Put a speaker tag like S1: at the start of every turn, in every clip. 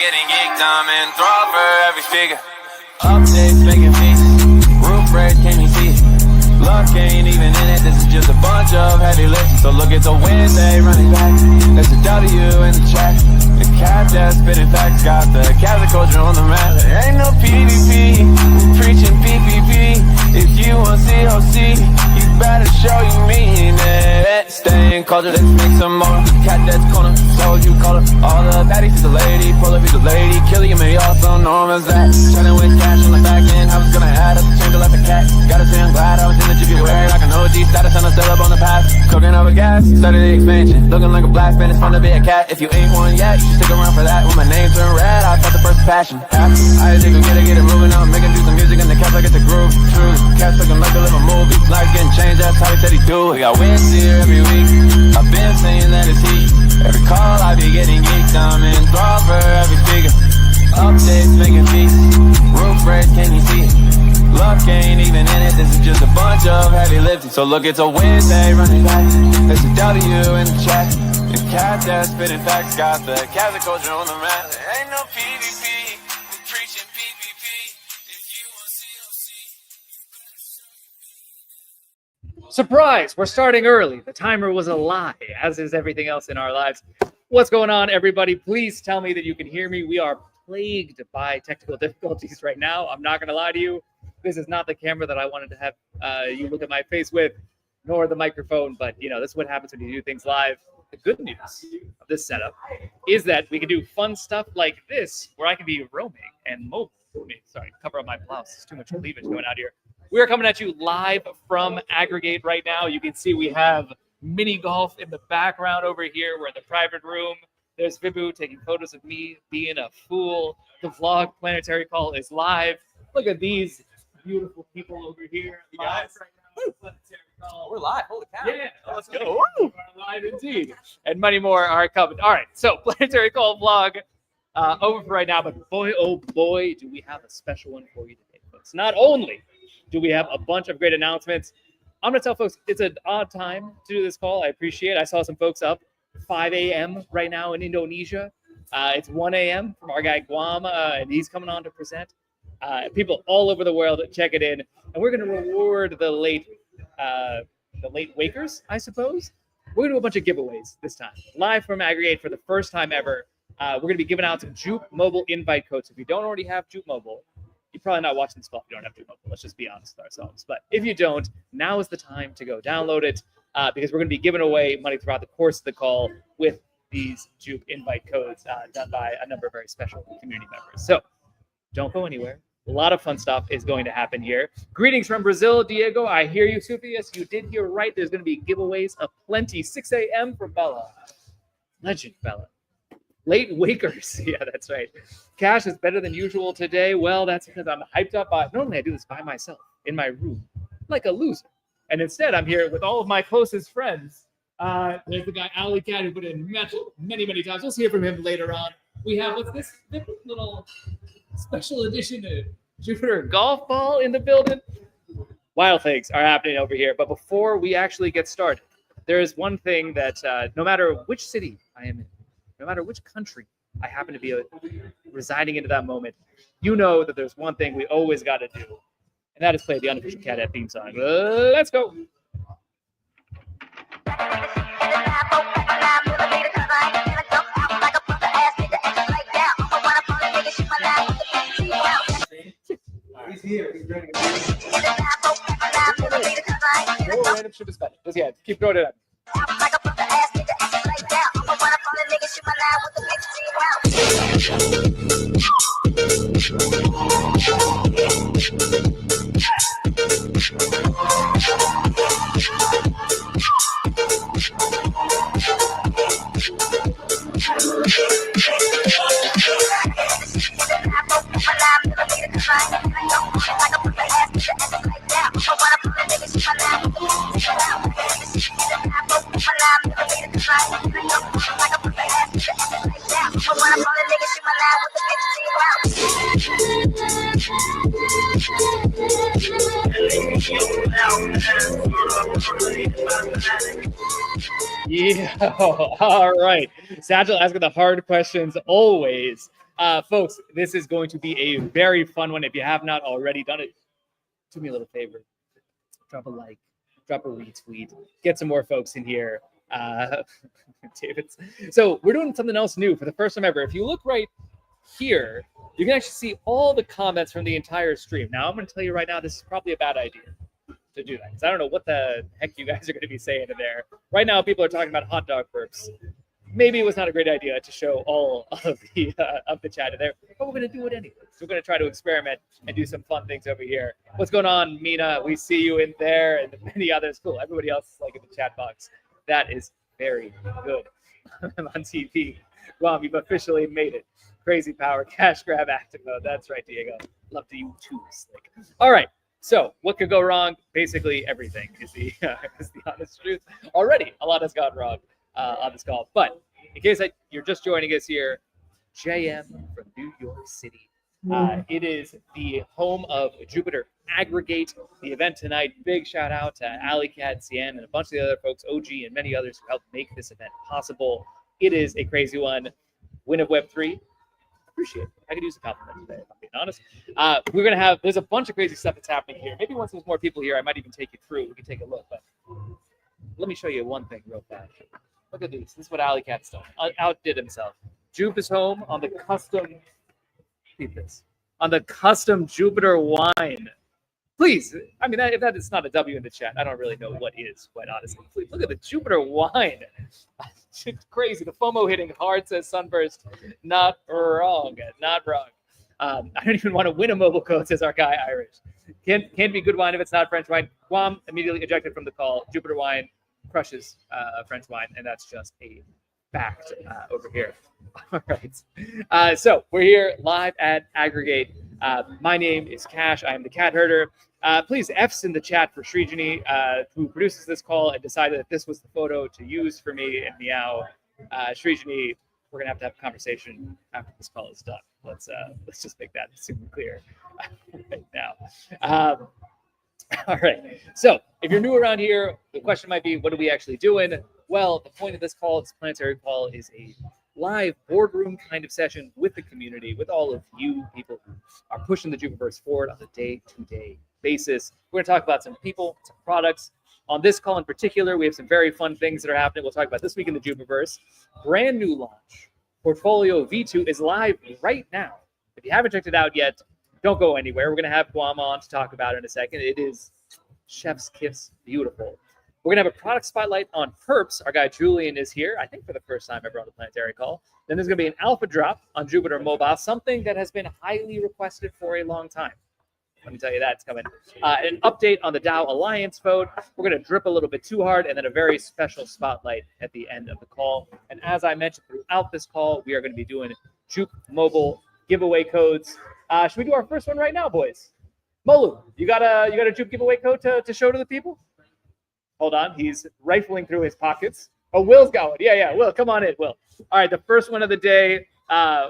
S1: Getting geeked, I'm in thrall for every figure. Updates making feast. Roof race, can you see it? Luck ain't even in it. This is just a bunch of heavy lifting. So look at the Wednesday running back. There's a W in the chat. The cat that's spitting facts got the Catholic culture on the map. There ain't no PvP. We're preaching PvP. If you want COC, you better show you mean it. Stay in culture, let's make some more. Cat that's corner, told you color. All the baddies is a lady, pull up is a lady. Killing me also known as that. Trying with cash on the back end, I was gonna add up the change like a cat. Gotta say I'm glad I was in the Jupiverse. Like an OG status and I'm still up on the path. Cooking over gas, started the expansion. Looking like a blast man, it's fun to be a cat. If you ain't one yet, you should stick around for that. When my name turned red, I felt the first passion. I just think get it moving on. Making do some music and the cats like it's a groove. True, cats looking like a little movie. Life getting changed, that's how he said he do. He got wins here every week. I've been saying that it's heat. Every call I be getting geeked. I'm in thrall for every figure. Updates making feast. Roof race, can you see it? Luck ain't even in it. This is just a bunch of heavy lifting. So look, it's a Wednesday running back. There's a W in the chat. The cat that's spitting facts got the Catholic culture on the map. There ain't no PvP. We're preaching PvP. If you want COC.
S2: Surprise! We're starting early. The timer was a lie, as is everything else in our lives. What's going on, everybody? Please tell me that you can hear me. We are plagued by technical difficulties right now. I'm not going to lie to you. This is not the camera that I wanted to have you look at my face with, nor the microphone. But, you know, this is what happens when you do things live. The good news of this setup is that we can do fun stuff like this, where I can be roaming and mobile. Sorry, cover up my blouse. There's too much cleavage going out here. We are coming at you live from Aggregate right now. You can see we have mini golf in the background over here. We're in the private room. There's Vibu taking photos of me being a fool. The vlog Planetary call is live. Look at these beautiful people over here. Live right now. Planetary call.
S3: We're live. Holy cow.
S2: Yeah, let's go. We're live indeed. And many more are coming. All right, so Planetary call vlog over for right now. But boy, oh boy, do we have a special one for you today, folks. Not only do we have a bunch of great announcements, I'm going to tell folks it's an odd time to do this call. I appreciate it. I saw some folks up 5 a.m. right now in Indonesia. It's 1 a.m. from our guy Guam, and he's coming on to present. People all over the world check it in, and we're going to reward the late wakers, I suppose. We're going to do a bunch of giveaways this time, live from Aggregate for the first time ever. We're going to be giving out some Jupe Mobile invite codes. If you don't already have Jupe Mobile, you're probably not watching this call if you don't have Jupe Mobile. Let's just be honest with ourselves. But if you don't, now is the time to go download it because we're going to be giving away money throughout the course of the call with these Jupe invite codes done by a number of very special community members. So don't go anywhere. A lot of fun stuff is going to happen here. Greetings from Brazil, Diego. I hear you, Sufi. Yes, you did hear right. There's going to be giveaways aplenty. 6 a.m. for Bella. Legend, Bella. Late wakers. Yeah, that's right. Kash is better than usual today. Well, that's because I'm hyped up. Normally, I do this by myself in my room like a loser. And instead, I'm here with all of my closest friends. There's the guy, AlleyCat, who put in many, many times. We'll hear from him later on. We have, what's this little special edition of Jupiter golf ball in the building? Wild things are happening over here. But before we actually get started, there is one thing that no matter which city I am in, no matter which country I happen to be residing into that moment, you know that there's one thing we always got to do, and that is play the unofficial Cat theme song. Let's go.
S3: He's here. He's ready.
S2: No random shit is better. Just yeah, keep throwing it up. Yeah, all right. Satchel asking the hard questions always. Folks, this is going to be a very fun one. If you have not already done it, do me a little favor. Drop a like, drop a retweet, get some more folks in here. David's. So we're doing something else new for the first time ever. If you look right here, you can actually see all the comments from the entire stream. Now, I'm going to tell you right now, this is probably a bad idea to do that, because I don't know what the heck you guys are going to be saying in there. Right now, people are talking about hot dog perps. Maybe it was not a great idea to show all of the chat in there, but we're going to do it anyway. So we're going to try to experiment and do some fun things over here. What's going on, Mina? We see you in there, and many others. Cool. Everybody else is like in the chat box. That is very good. I'm on TV. Well, you've officially made it. Crazy power, cash grab, active mode. That's right, Diego. Love to you too, Slick. All right. So what could go wrong? Basically everything is the honest truth. Already, a lot has gone wrong on this call. But in case you're just joining us here, JM from New York City. It is the home of Jupiter Aggregate. The event tonight, big shout out to AlleyCat, CN, and a bunch of the other folks, OG, and many others who helped make this event possible. It is a crazy one. Win of Web3. Appreciate it. I could use a compliment today, if I'm being honest. We're going to have, there's a bunch of crazy stuff that's happening here. Maybe once there's more people here, I might even take you through. We can take a look. But let me show you one thing real fast. Look at these. This is what AlleyCat's done. Outdid himself. Jupe is home on the custom, read this, on the custom Jupiter wine. Please, I mean, if that is not a W in the chat, I don't really know what is, quite honestly. Please, look at the Jupiter wine. It's crazy. The FOMO hitting hard, says Sunburst. Not wrong. Not wrong. I don't even want to win a mobile code, says our guy Irish. Can't be good wine if it's not French wine. Guam immediately ejected from the call. Jupiter wine crushes French wine, and that's just a fact over here. All right. So we're here live at Aggregate. My name is Kash. I am the cat herder. Please, F's in the chat for Srijani, who produces this call and decided that this was the photo to use for me and Meow. Srijani, we're gonna have to have a conversation after this call is done. Let's just make that super clear right now. All right. So if you're new around here, the question might be, what are we actually doing? Well, the point of this call, this planetary call, is a live boardroom kind of session with the community, with all of you people who are pushing the Jupiverse forward on a day-to-day basis. We're going to talk about some people, some products. On this call in particular, we have some very fun things that are happening. We'll talk about this week in the Jupiverse. Brand new launch. Portfolio V2 is live right now. If you haven't checked it out yet, don't go anywhere. We're going to have Guam on to talk about it in a second. It is chef's kiss beautiful. We're going to have a product spotlight on Perps. Our guy Julian is here, I think for the first time ever on the planetary call. Then there's going to be an alpha drop on Jupiter Mobile, something that has been highly requested for a long time. Let me tell you that it's coming. An update on the DAO Alliance vote. We're going to drip a little bit too hard, and then a very special spotlight at the end of the call. And as I mentioned throughout this call, we are going to be doing Jupe Mobile giveaway codes. Should we do our first one right now, boys? Molu, you got a Jupe giveaway code to show to the people? Hold on, he's rifling through his pockets. Oh, Will's got one. Yeah, Will, come on in, Will. All right, the first one of the day.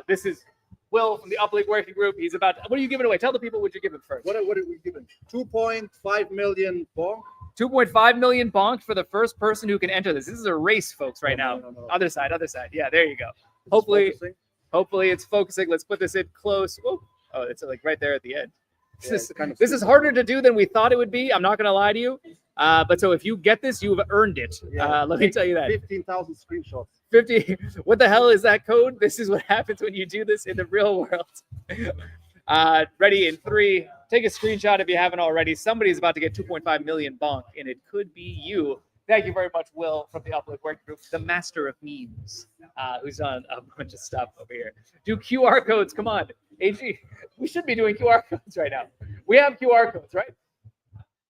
S2: This is Will from the Uplink Working Group. He's about what are you giving away? Tell the people what you're giving first.
S3: What are we giving? 2.5 million bonk.
S2: 2.5 million bonk for the first person who can enter this. This is a race, folks, right now.
S3: No.
S2: Other side. Yeah, there you go. Hopefully it's focusing. Let's put this in close. Oh, it's like right there at the end. This is harder to do than we thought it would be. I'm not going to lie to you. But so if you get this, you've earned it. Let me tell you that.
S3: 15,000 screenshots.
S2: 50. What the hell is that code? This is what happens when you do this in the real world. Ready in 3. Take a screenshot if you haven't already. Somebody's about to get 2.5 million bonk, and it could be you. Thank you very much, Will, from the Uplink Working Group, the master of memes, who's done a bunch of stuff over here. Do QR codes. Come on. AG, we should be doing QR codes right now. We have QR codes, right?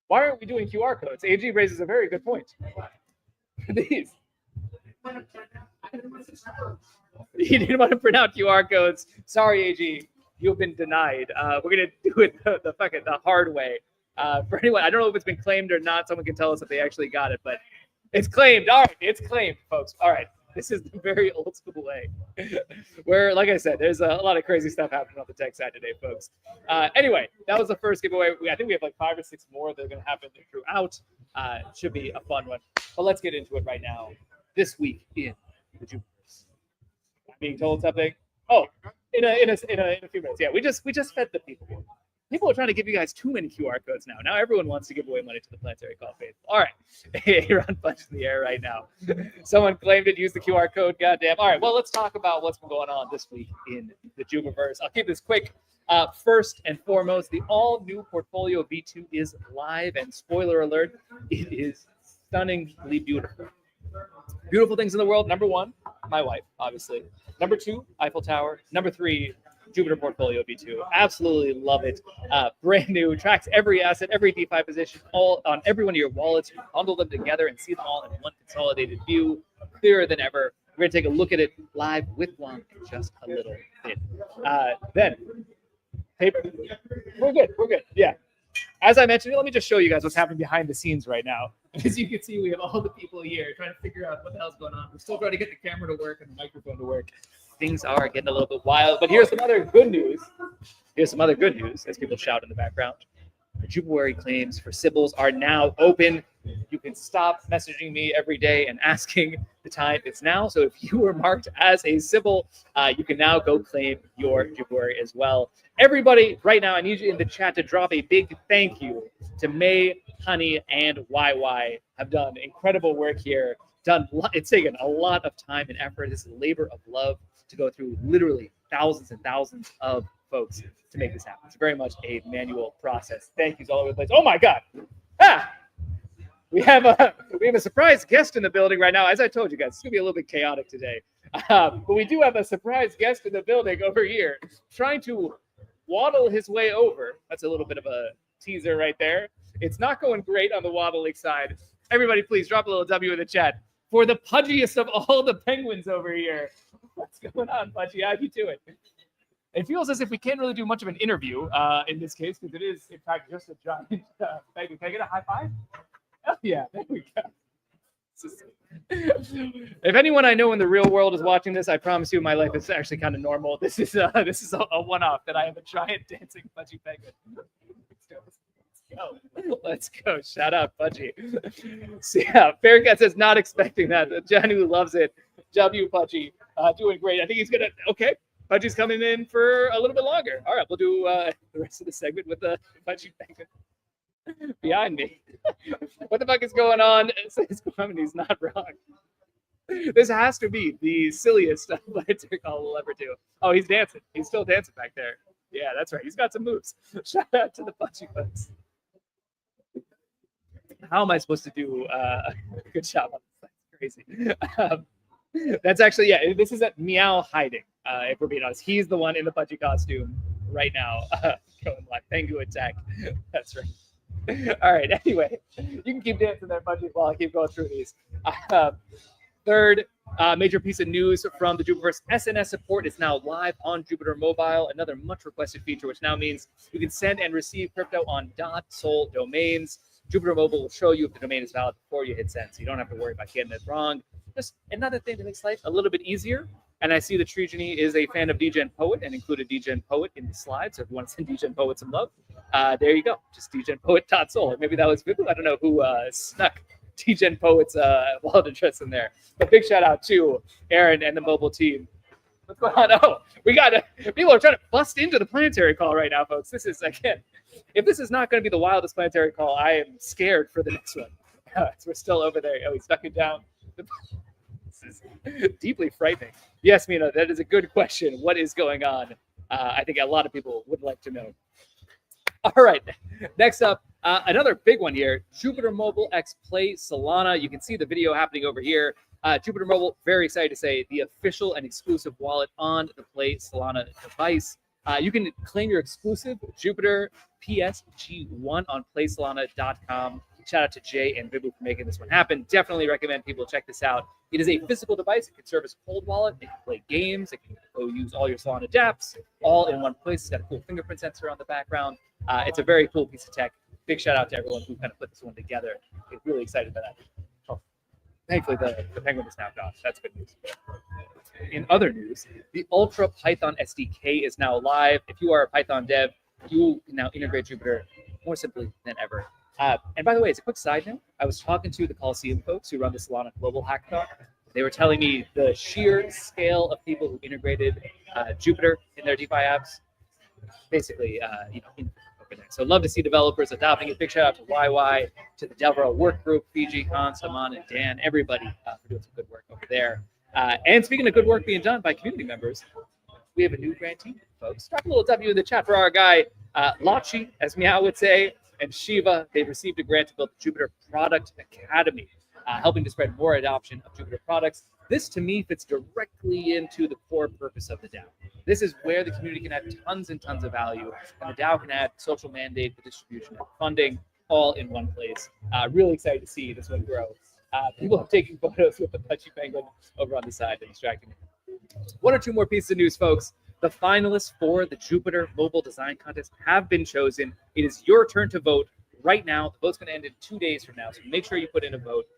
S2: Why aren't we doing QR codes? AG raises a very good point. These. You didn't want to print out QR codes. Sorry, AG. You've been denied. We're going to do it the hard way. For anyone, I don't know if it's been claimed or not. Someone can tell us if they actually got it, but it's claimed. All right, it's claimed, folks. All right. This is the very old school way where, like I said, there's a lot of crazy stuff happening on the tech side today, folks. Anyway, that was the first giveaway. I think we have like 5 or 6 more that are going to happen throughout. Should be a fun one. But let's get into it right now. This week in the Jupiverse. I'm being told something. Oh, in a few minutes. Yeah, we just fed the people. People are trying to give you guys too many QR codes now. Now everyone wants to give away money to the Planetary Call faithful. All right, Ayayron punches in the air right now. Someone claimed it. Used the QR code. Goddamn. All right. Well, let's talk about what's been going on this week in the Jupiverse. I'll keep this quick. First and foremost, the all-new Portfolio V2 is live, and spoiler alert, it is stunningly beautiful. Beautiful things in the world. Number one, my wife, obviously. Number two, Eiffel Tower. Number three, Jupiter Portfolio V2. Absolutely love it. Brand new, tracks every asset, every DeFi position, all on every one of your wallets. You can bundle them together and see them all in one consolidated view, clearer than ever. We're going to take a look at it live with Juan in just a little bit. Then, paper. We're good. Yeah. As I mentioned, let me just show you guys what's happening behind the scenes right now. As you can see, we have all the people here trying to figure out what the hell's going on. We're still trying to get the camera to work and the microphone to work. Things are getting a little bit wild, but here's some other good news. As people shout in the background. The Jupiverse claims for Sybils are now open. You can stop messaging me every day and asking the time. It's now. So if you were marked as a Sybil, you can now go claim your Jupiverse as well. Everybody, right now, I need you in the chat to drop a big thank you to May, Honey, and YY. Have done incredible work here. It's taken a lot of time and effort. This is a labor of love to go through literally thousands and thousands of folks to make this happen. It's very much a manual process. Thank yous all over the place. Oh my God. We have a surprise guest in the building right now. As I told you guys, it's gonna be a little bit chaotic today. But we do have a surprise guest in the building over here, trying to waddle his way over. That's a little bit of a teaser right there. It's not going great on the waddling side. Everybody, please drop a little W in the chat for the pudgiest of all the penguins over here. What's going on, Pudgy? How you doing? It feels as if we can't really do much of an interview in this case, because it is, in fact, just a giant Pengu. Can I get a high five? Oh, yeah, there we go. If anyone I know in the real world is watching this, I promise you my life is actually kind of normal. This is a one-off that I have a giant dancing Pudgy penguin. Let's go. Shout out, Pudgy. So, yeah, Faircat says not expecting that. Johnny loves it. W Pudgy. Doing great. I think he's going to, okay. Pudgy's coming in for a little bit longer. All right, we'll do the rest of the segment with the Pudgy penguin behind me. What the fuck is going on? He's not wrong. This has to be the silliest Planetary Call we'll ever do. Oh, he's dancing. He's still dancing back there. Yeah, that's right. He's got some moves. Shout out to the Pudgy folks. How am I supposed to do a good job on this? That's crazy. That's actually, yeah, this is Meow hiding, if we're being honest. He's the one in the Pudgy costume right now, going live. Pengu attack. That's right. All right, anyway, you can keep dancing there, Pudgy, while I keep going through these. Third major piece of news from the Jupiverse, SNS support is now live on Jupiter Mobile, another much requested feature, which now means you can send and receive crypto on .sol domains. Jupiter Mobile will show you if the domain is valid before you hit send, so you don't have to worry about getting it wrong. Just another thing that makes life a little bit easier. And I see that Trijani is a fan of DGen Poet and included DGen Poet in the slides. So if you want to send DGen Poet some love, there you go. Just dgenpoet.sol. Maybe that was Vibu. I don't know who snuck DGen Poet's wallet address in there. But big shout out to Aaron and the mobile team. What's going on? Oh, we got people are trying to bust into the Planetary Call right now, folks. This is, again, if this is not going to be the wildest Planetary Call, I am scared for the next one. So we're still over there. Oh, he stuck it down. This is deeply frightening. Yes, Mina, that is a good question. What is going on? I think a lot of people would like to know. All right, next up, another big one here, Jupiter Mobile X Play Solana. You can see the video happening over here. Jupiter Mobile, very excited to say, the official and exclusive wallet on the Play Solana device. You can claim your exclusive Jupiter PSG1 on PlaySolana.com. Shout out to Jay and Vibu for making this one happen. Definitely recommend people check this out. It is a physical device. It can serve as a cold wallet. It can play games. It can go use all your Solana dApps all in one place. It's got a cool fingerprint sensor on the background. It's a very cool piece of tech. Big shout out to everyone who kind of put this one together. I'm really excited about that. Oh, thankfully, the penguin is now gone. That's good news. In other news, the Ultra Python SDK is now live. If you are a Python dev, you can now integrate Jupiter more simply than ever. And by the way, as a quick side note, I was talking to the Coliseum folks who run the Solana Global Hackathon They were telling me the sheer scale of people who integrated Jupiter in their DeFi apps, basically, over there. So love to see developers adopting it. Big shout out to YY, to the DevRel work group, Fiji, Khan, Saman, and Dan, everybody for doing some good work over there. And speaking of good work being done by community members, we have a new grantee, folks. Drop a little W in the chat for our guy, Lachi, as Meow would say, and Shiva. They've received a grant to build the Jupiter Product Academy, helping to spread more adoption of Jupiter products. This, to me, fits directly into the core purpose of the DAO. This is where the community can add tons and tons of value, and the DAO can add social mandate, the distribution, and funding all in one place. Really excited to see this one grow. People are taking photos with the pudgy penguin over on the side and distracting me. One or two more pieces of news, folks. The finalists for the Jupiter Mobile Design Contest have been chosen. It is your turn to vote right now. The vote's going to end in 2 days from now, so make sure you put in a vote.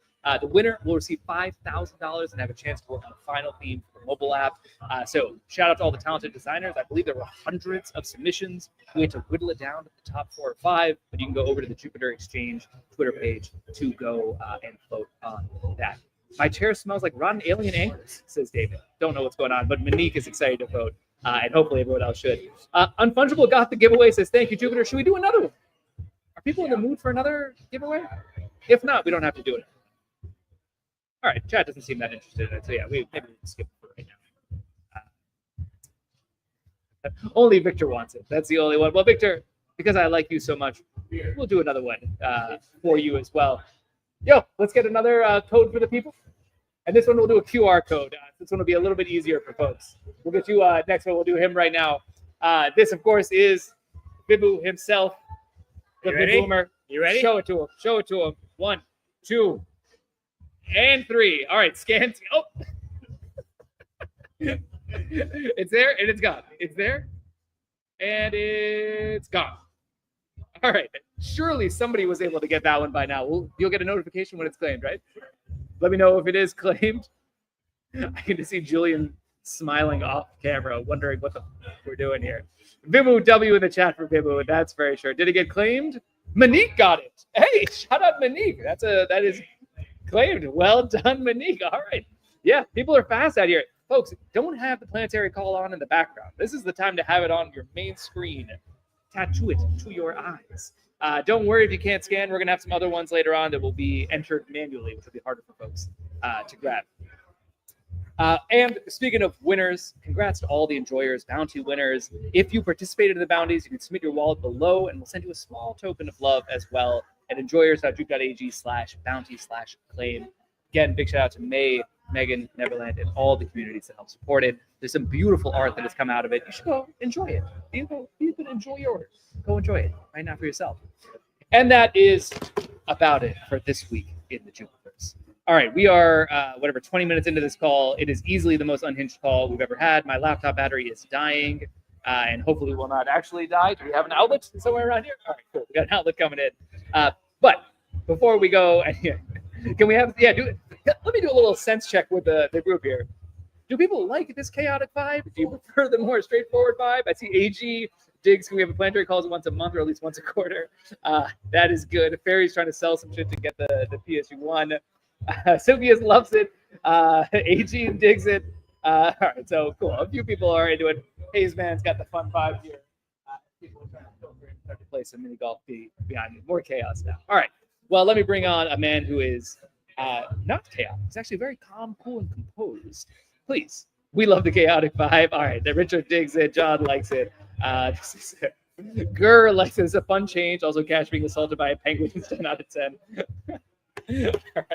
S2: The winner will receive $5,000 and have a chance to work on the final theme for the mobile app. So shout out to all the talented designers. I believe there were hundreds of submissions. We had to whittle it down to the top 4 or 5, but you can go over to the Jupiter Exchange Twitter page to go and vote on that. My chair smells like rotten alien anchors, says David. Don't know what's going on, but Monique is excited to vote, and hopefully everyone else should. Unfungible got the giveaway, says, thank you, Jupiter. Should we do another one? Are people in the mood for another giveaway? If not, we don't have to do it. All right, chat doesn't seem that interested in it, so yeah, maybe we can skip it for right now. Only Victor wants it. That's the only one. Well, Victor, because I like you so much, we'll do another one for you as well. Yo, let's get another code for the people. And this one we'll do a QR code. This one will be a little bit easier for folks. We'll get you next one. We'll do him right now. This, of course, is Bibu himself, the Big Boomer. You ready? Show it to him. Show it to him. 1, 2, and 3. All right, scan. Oh. It's there and it's gone. It's there and it's gone. All right. Surely somebody was able to get that one by now. You'll get a notification when it's claimed, right? Let me know if it is claimed. I can just see Julian smiling off camera, wondering what the fuck we're doing here. Bibu W in the chat for Bibu. That's very sure. Did it get claimed? Monique got it. Hey, shout out Monique. That is claimed. Well done, Monique. All right. Yeah, people are fast out here. Folks, don't have the Planetary call on in the background. This is the time to have it on your main screen. Tattoo it to your eyes. Don't worry if you can't scan. We're going to have some other ones later on that will be entered manually, which will be harder for folks to grab. And speaking of winners, congrats to all the enjoyers, bounty winners. If you participated in the bounties, you can submit your wallet below, and we'll send you a small token of love as well at enjoyers.juke.ag/bounty/claim. Again, big shout out to May, Megan, Neverland, and all the communities that help support it. There's some beautiful art that has come out of it. You should go enjoy it. You can enjoy yours. Go enjoy it right now for yourself. And that is about it for this week in the Jupiverse. All right, we are 20 minutes into this call. It is easily the most unhinged call we've ever had. My laptop battery is dying, and hopefully will not actually die. Do we have an outlet somewhere around here? All right, cool. We got an outlet coming in. But before we go, can we have let me do a little sense check with the group here. Do people like this chaotic vibe? Do you prefer the more straightforward vibe? I see AG Diggs. Can we have a Planetary calls once a month or at least once a quarter? That is good. Fairy's trying to sell some shit to get the PSU1. Sylvia loves it. AG digs it. All right, so cool. A few people are into it. Hayes Man's got the fun vibe here. People are trying to filter and start to play some mini golf behind me. More chaos now. All right. Well, let me bring on a man who is not chaotic. He's actually very calm, cool, and composed. Please. We love the chaotic vibe. All right. Richard digs it. John likes it. This is it. Gurr likes it. It's a fun change. Also, Kash being assaulted by a penguin is 10 out of 10. All right.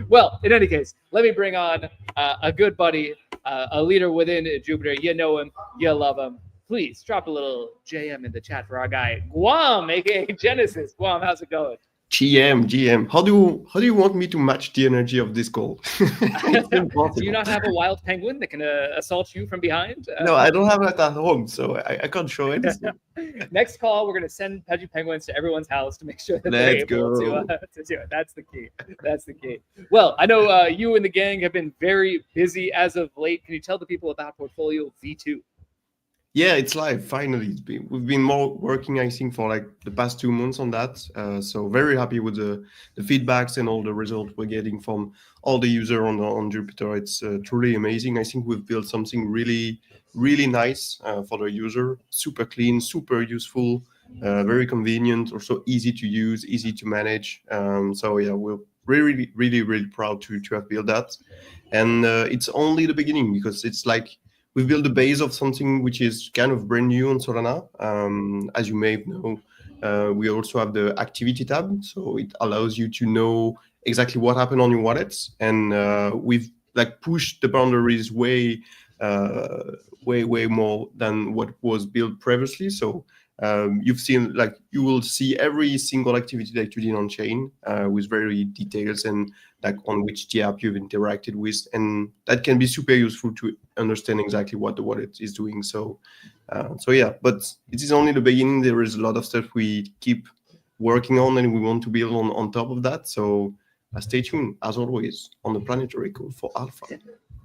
S2: Well, in any case, let me bring on a good buddy, a leader within Jupiter. You know him. You love him. Please drop a little JM in the chat for our guy, Guam, aka Genisus. Guam, how's it going?
S4: GM. How do you want me to match the energy of this call?
S2: Do you not have a wild penguin that can assault you from behind?
S4: No, I don't have that at home, so I can't show it.
S2: Next call, we're going to send pudgy penguins to everyone's house to make sure that they're able to do it. That's the key. That's the key. Well, I know you and the gang have been very busy as of late. Can you tell the people about Portfolio V2?
S4: Yeah, it's live. Finally, we've been more working, I think, for like the past 2 months on that. So very happy with the feedbacks and all the results we're getting from all the user on Jupiter. It's truly amazing. I think we've built something really, really nice for the user. Super clean, super useful, very convenient, also easy to use, easy to manage. So yeah, we're really, really, really proud to have built that. And it's only the beginning because it's like we've built the base of something which is kind of brand new on Solana. As you may know, we also have the activity tab, so it allows you to know exactly what happened on your wallets, and we've like pushed the boundaries way more than what was built previously. So you've seen like you will see every single activity that you did on chain with very details and like on which the app you've interacted with, and that can be super useful to understand exactly what the wallet is doing. So yeah, but it is only the beginning. There is a lot of stuff we keep working on and we want to build on top of that. So stay tuned as always on the Planetary code for alpha.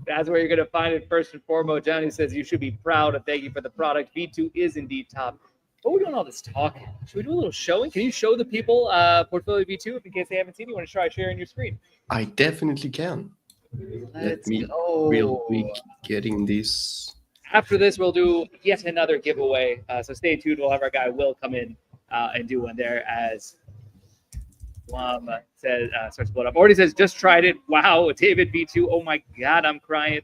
S2: That's where you're going to find it first and foremost. Johnny says you should be proud and thank you for the product. V2 is indeed top. What are we doing all this talking? Should we do a little showing? Can you show the people Portfolio V2 if in case they haven't seen it? You want to try sharing your screen?
S4: I definitely can. Let me real quick getting this.
S2: After this, we'll do yet another giveaway. So stay tuned. We'll have our guy Will come in and do one there as says starts to blow up. Already says just tried it. Wow, David V2. Oh my God, I'm crying.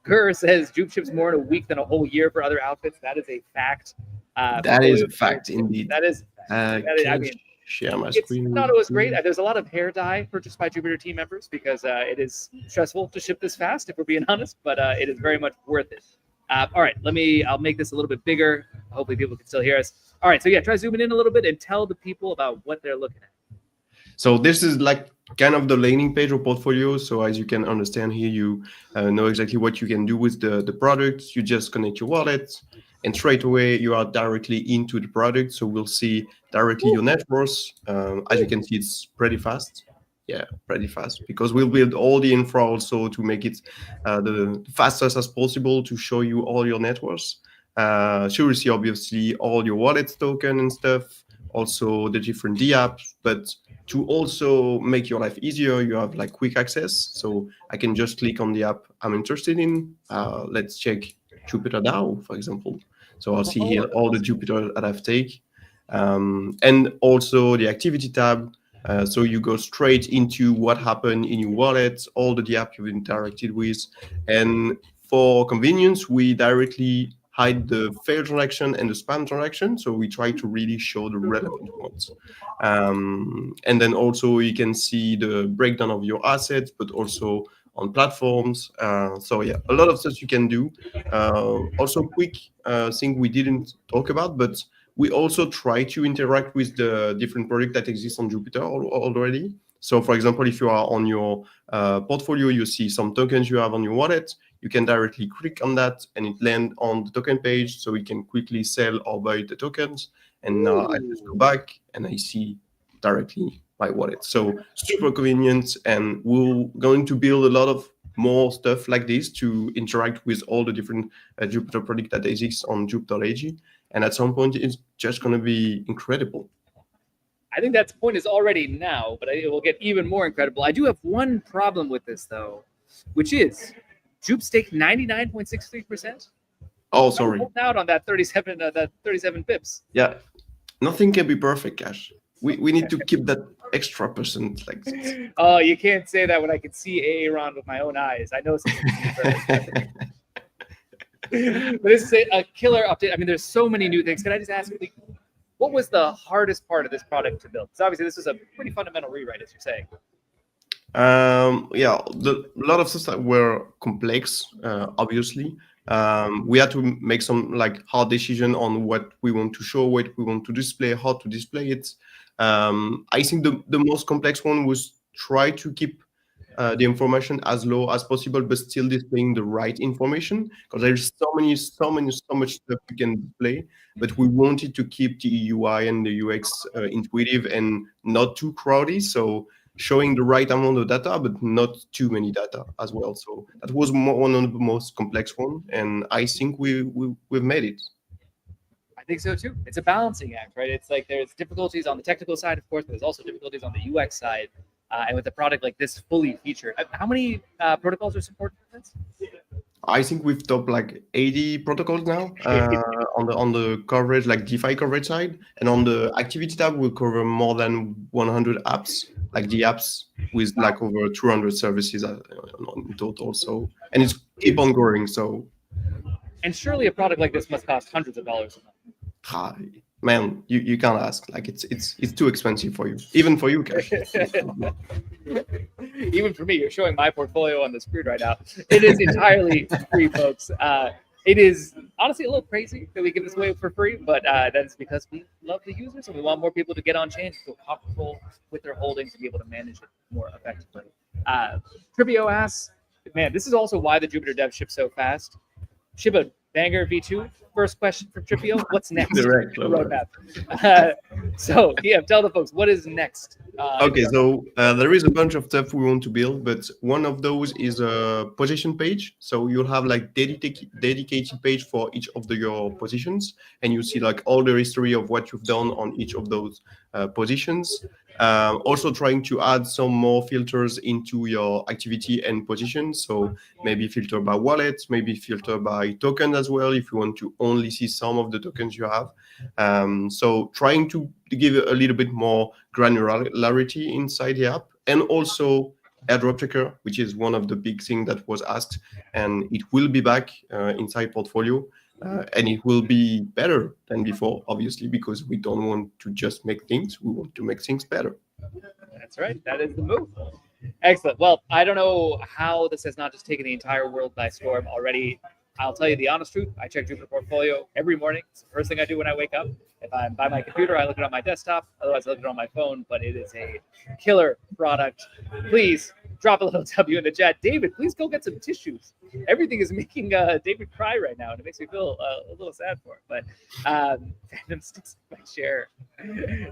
S2: Kerr says Jupe ships more in a week than a whole year for other outfits. That is a fact.
S4: That is a fact indeed.
S2: That is.
S4: I mean, share my screen.
S2: It's not always great. There's a lot of hair dye purchased by Jupiter team members because it is stressful to ship this fast, if we're being honest, but it is very much worth it. All right, I'll make this a little bit bigger. Hopefully people can still hear us. All right, so yeah, try zooming in a little bit and tell the people about what they're looking at.
S4: So this is like kind of the landing page of Portfolio. So as you can understand here, you know exactly what you can do with the product. You just connect your wallet and straight away you are directly into the product. So we'll see directly your net worth. As you can see, it's pretty fast. Yeah, pretty fast because we'll build all the infra also to make it the fastest as possible to show you all your net worth. So you'll see obviously all your wallet token and stuff, also the different D apps, but to also make your life easier, you have like quick access. So I can just click on the app I'm interested in. Let's check Jupiter DAO, for example. So I'll see here all the Jupiter that I've taken. And also the activity tab. So you go straight into what happened in your wallet, all the app you've interacted with. And for convenience, we directly hide the failed transaction and the spam transaction. So we try to really show the relevant ones. And then also you can see the breakdown of your assets, but also on platforms. So yeah, a lot of stuff you can do. Also quick thing we didn't talk about, but we also try to interact with the different products that exist on Jupiter already. So for example, if you are on your portfolio, you see some tokens you have on your wallet, you can directly click on that and it lands on the token page. So we can quickly sell or buy the tokens. And now I just go back and I see directly my wallet. So super convenient, and we're going to build a lot of more stuff like this to interact with all the different Jupiter products that exist on Jupiter.ag. And at some point, it's just going to be incredible.
S2: I think that point is already now, but it will get even more incredible. I do have one problem with this, though, which is Jupe stake 99.63%.
S4: Oh, sorry.
S2: Out on that 37 pips.
S4: Yeah, nothing can be perfect, Kash. We need to keep that extra percent like this.
S2: Oh, you can't say that when I can see Ayayron with my own eyes. I know something. But this is a killer update. I mean, there's so many new things. Can I just ask, what was the hardest part of this product to build? Because obviously this is a pretty fundamental rewrite, as you're saying.
S4: Yeah, a lot of stuff that were complex, obviously. We had to make some like hard decision on what we want to show, what we want to display, how to display it. I think the most complex one was try to keep the information as low as possible, but still displaying the right information, because there's so much stuff we can display, but we wanted to keep the UI and the UX intuitive and not too crowded. So showing the right amount of data, but not too many data as well. So that was one of the most complex one, and I think we've made it.
S2: I think so too. It's a balancing act, right? It's like there's difficulties on the technical side, of course, but there's also difficulties on the UX side. And with a product like this fully featured, how many protocols are supported for this?
S4: I think we've topped like 80 protocols now on the coverage, like DeFi coverage side, and on the activity tab, we'll cover more than 100 apps, like the apps with like over 200 services in total. So, and it's keep on growing. So,
S2: and surely a product like this must cost hundreds of dollars a month.
S4: Man, you can't ask. Like it's too expensive for you, even for you, Kash.
S2: Even for me, you're showing my portfolio on the screen right now. It is entirely free, folks. It is honestly a little crazy that we give this away for free, but that's because we love the users and we want more people to get on chain, to feel comfortable with their holdings and be able to manage it more effectively. Trivio asks, man, this is also why the Jupiter dev ships so fast. Ship a banger V2. First question from Tripio. What's next?
S4: Direct
S2: roadmap. So, yeah, tell the folks what is next.
S4: Okay, so there is a bunch of stuff we want to build, but one of those is a position page. So you'll have like dedicated page for each of your positions, and you see like all the history of what you've done on each of those positions. Also trying to add some more filters into your activity and positions. So maybe filter by wallets, maybe filter by token as well, if you want to only see some of the tokens you have. So trying to give a little bit more granularity inside the app, and also airdrop checker, which is one of the big things that was asked, and it will be back inside portfolio. And it will be better than before, obviously, because we don't want to just make things, we want to make things better.
S2: That's right. That is the move. Excellent. Well, I don't know how this has not just taken the entire world by storm already. I'll tell you the honest truth. I check Jupiter portfolio every morning. It's the first thing I do when I wake up. If I'm by my computer, I look it on my desktop. Otherwise, I look it on my phone. But it is a killer product. Please drop a little W in the chat. David, please go get some tissues. Everything is making David cry right now, and it makes me feel a little sad for it. But fandom sticks with my chair.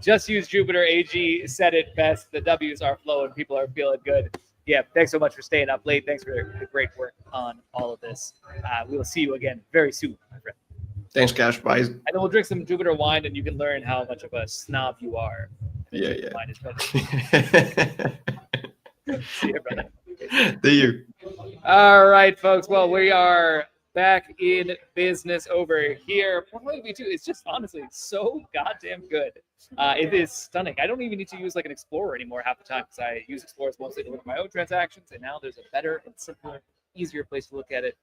S2: Just use Jupiter. AG said it best. The W's are flowing. People are feeling good. Yeah, thanks so much for staying up late. Thanks for the great work on all of this. We will see you again very soon, my friend.
S4: Thanks, Kash. Bye.
S2: And then we'll drink some Jupiter wine, and you can learn how much of a snob you are.
S4: Yeah.
S2: Wine is better. See you, brother.
S4: See you.
S2: All right, folks. Well, we are back in business over here. Portfolio V2 is just honestly so goddamn good. It is stunning. I don't even need to use like an Explorer anymore half the time, because I use Explorers mostly to look at my own transactions, and now there's a better and simpler, easier place to look at it.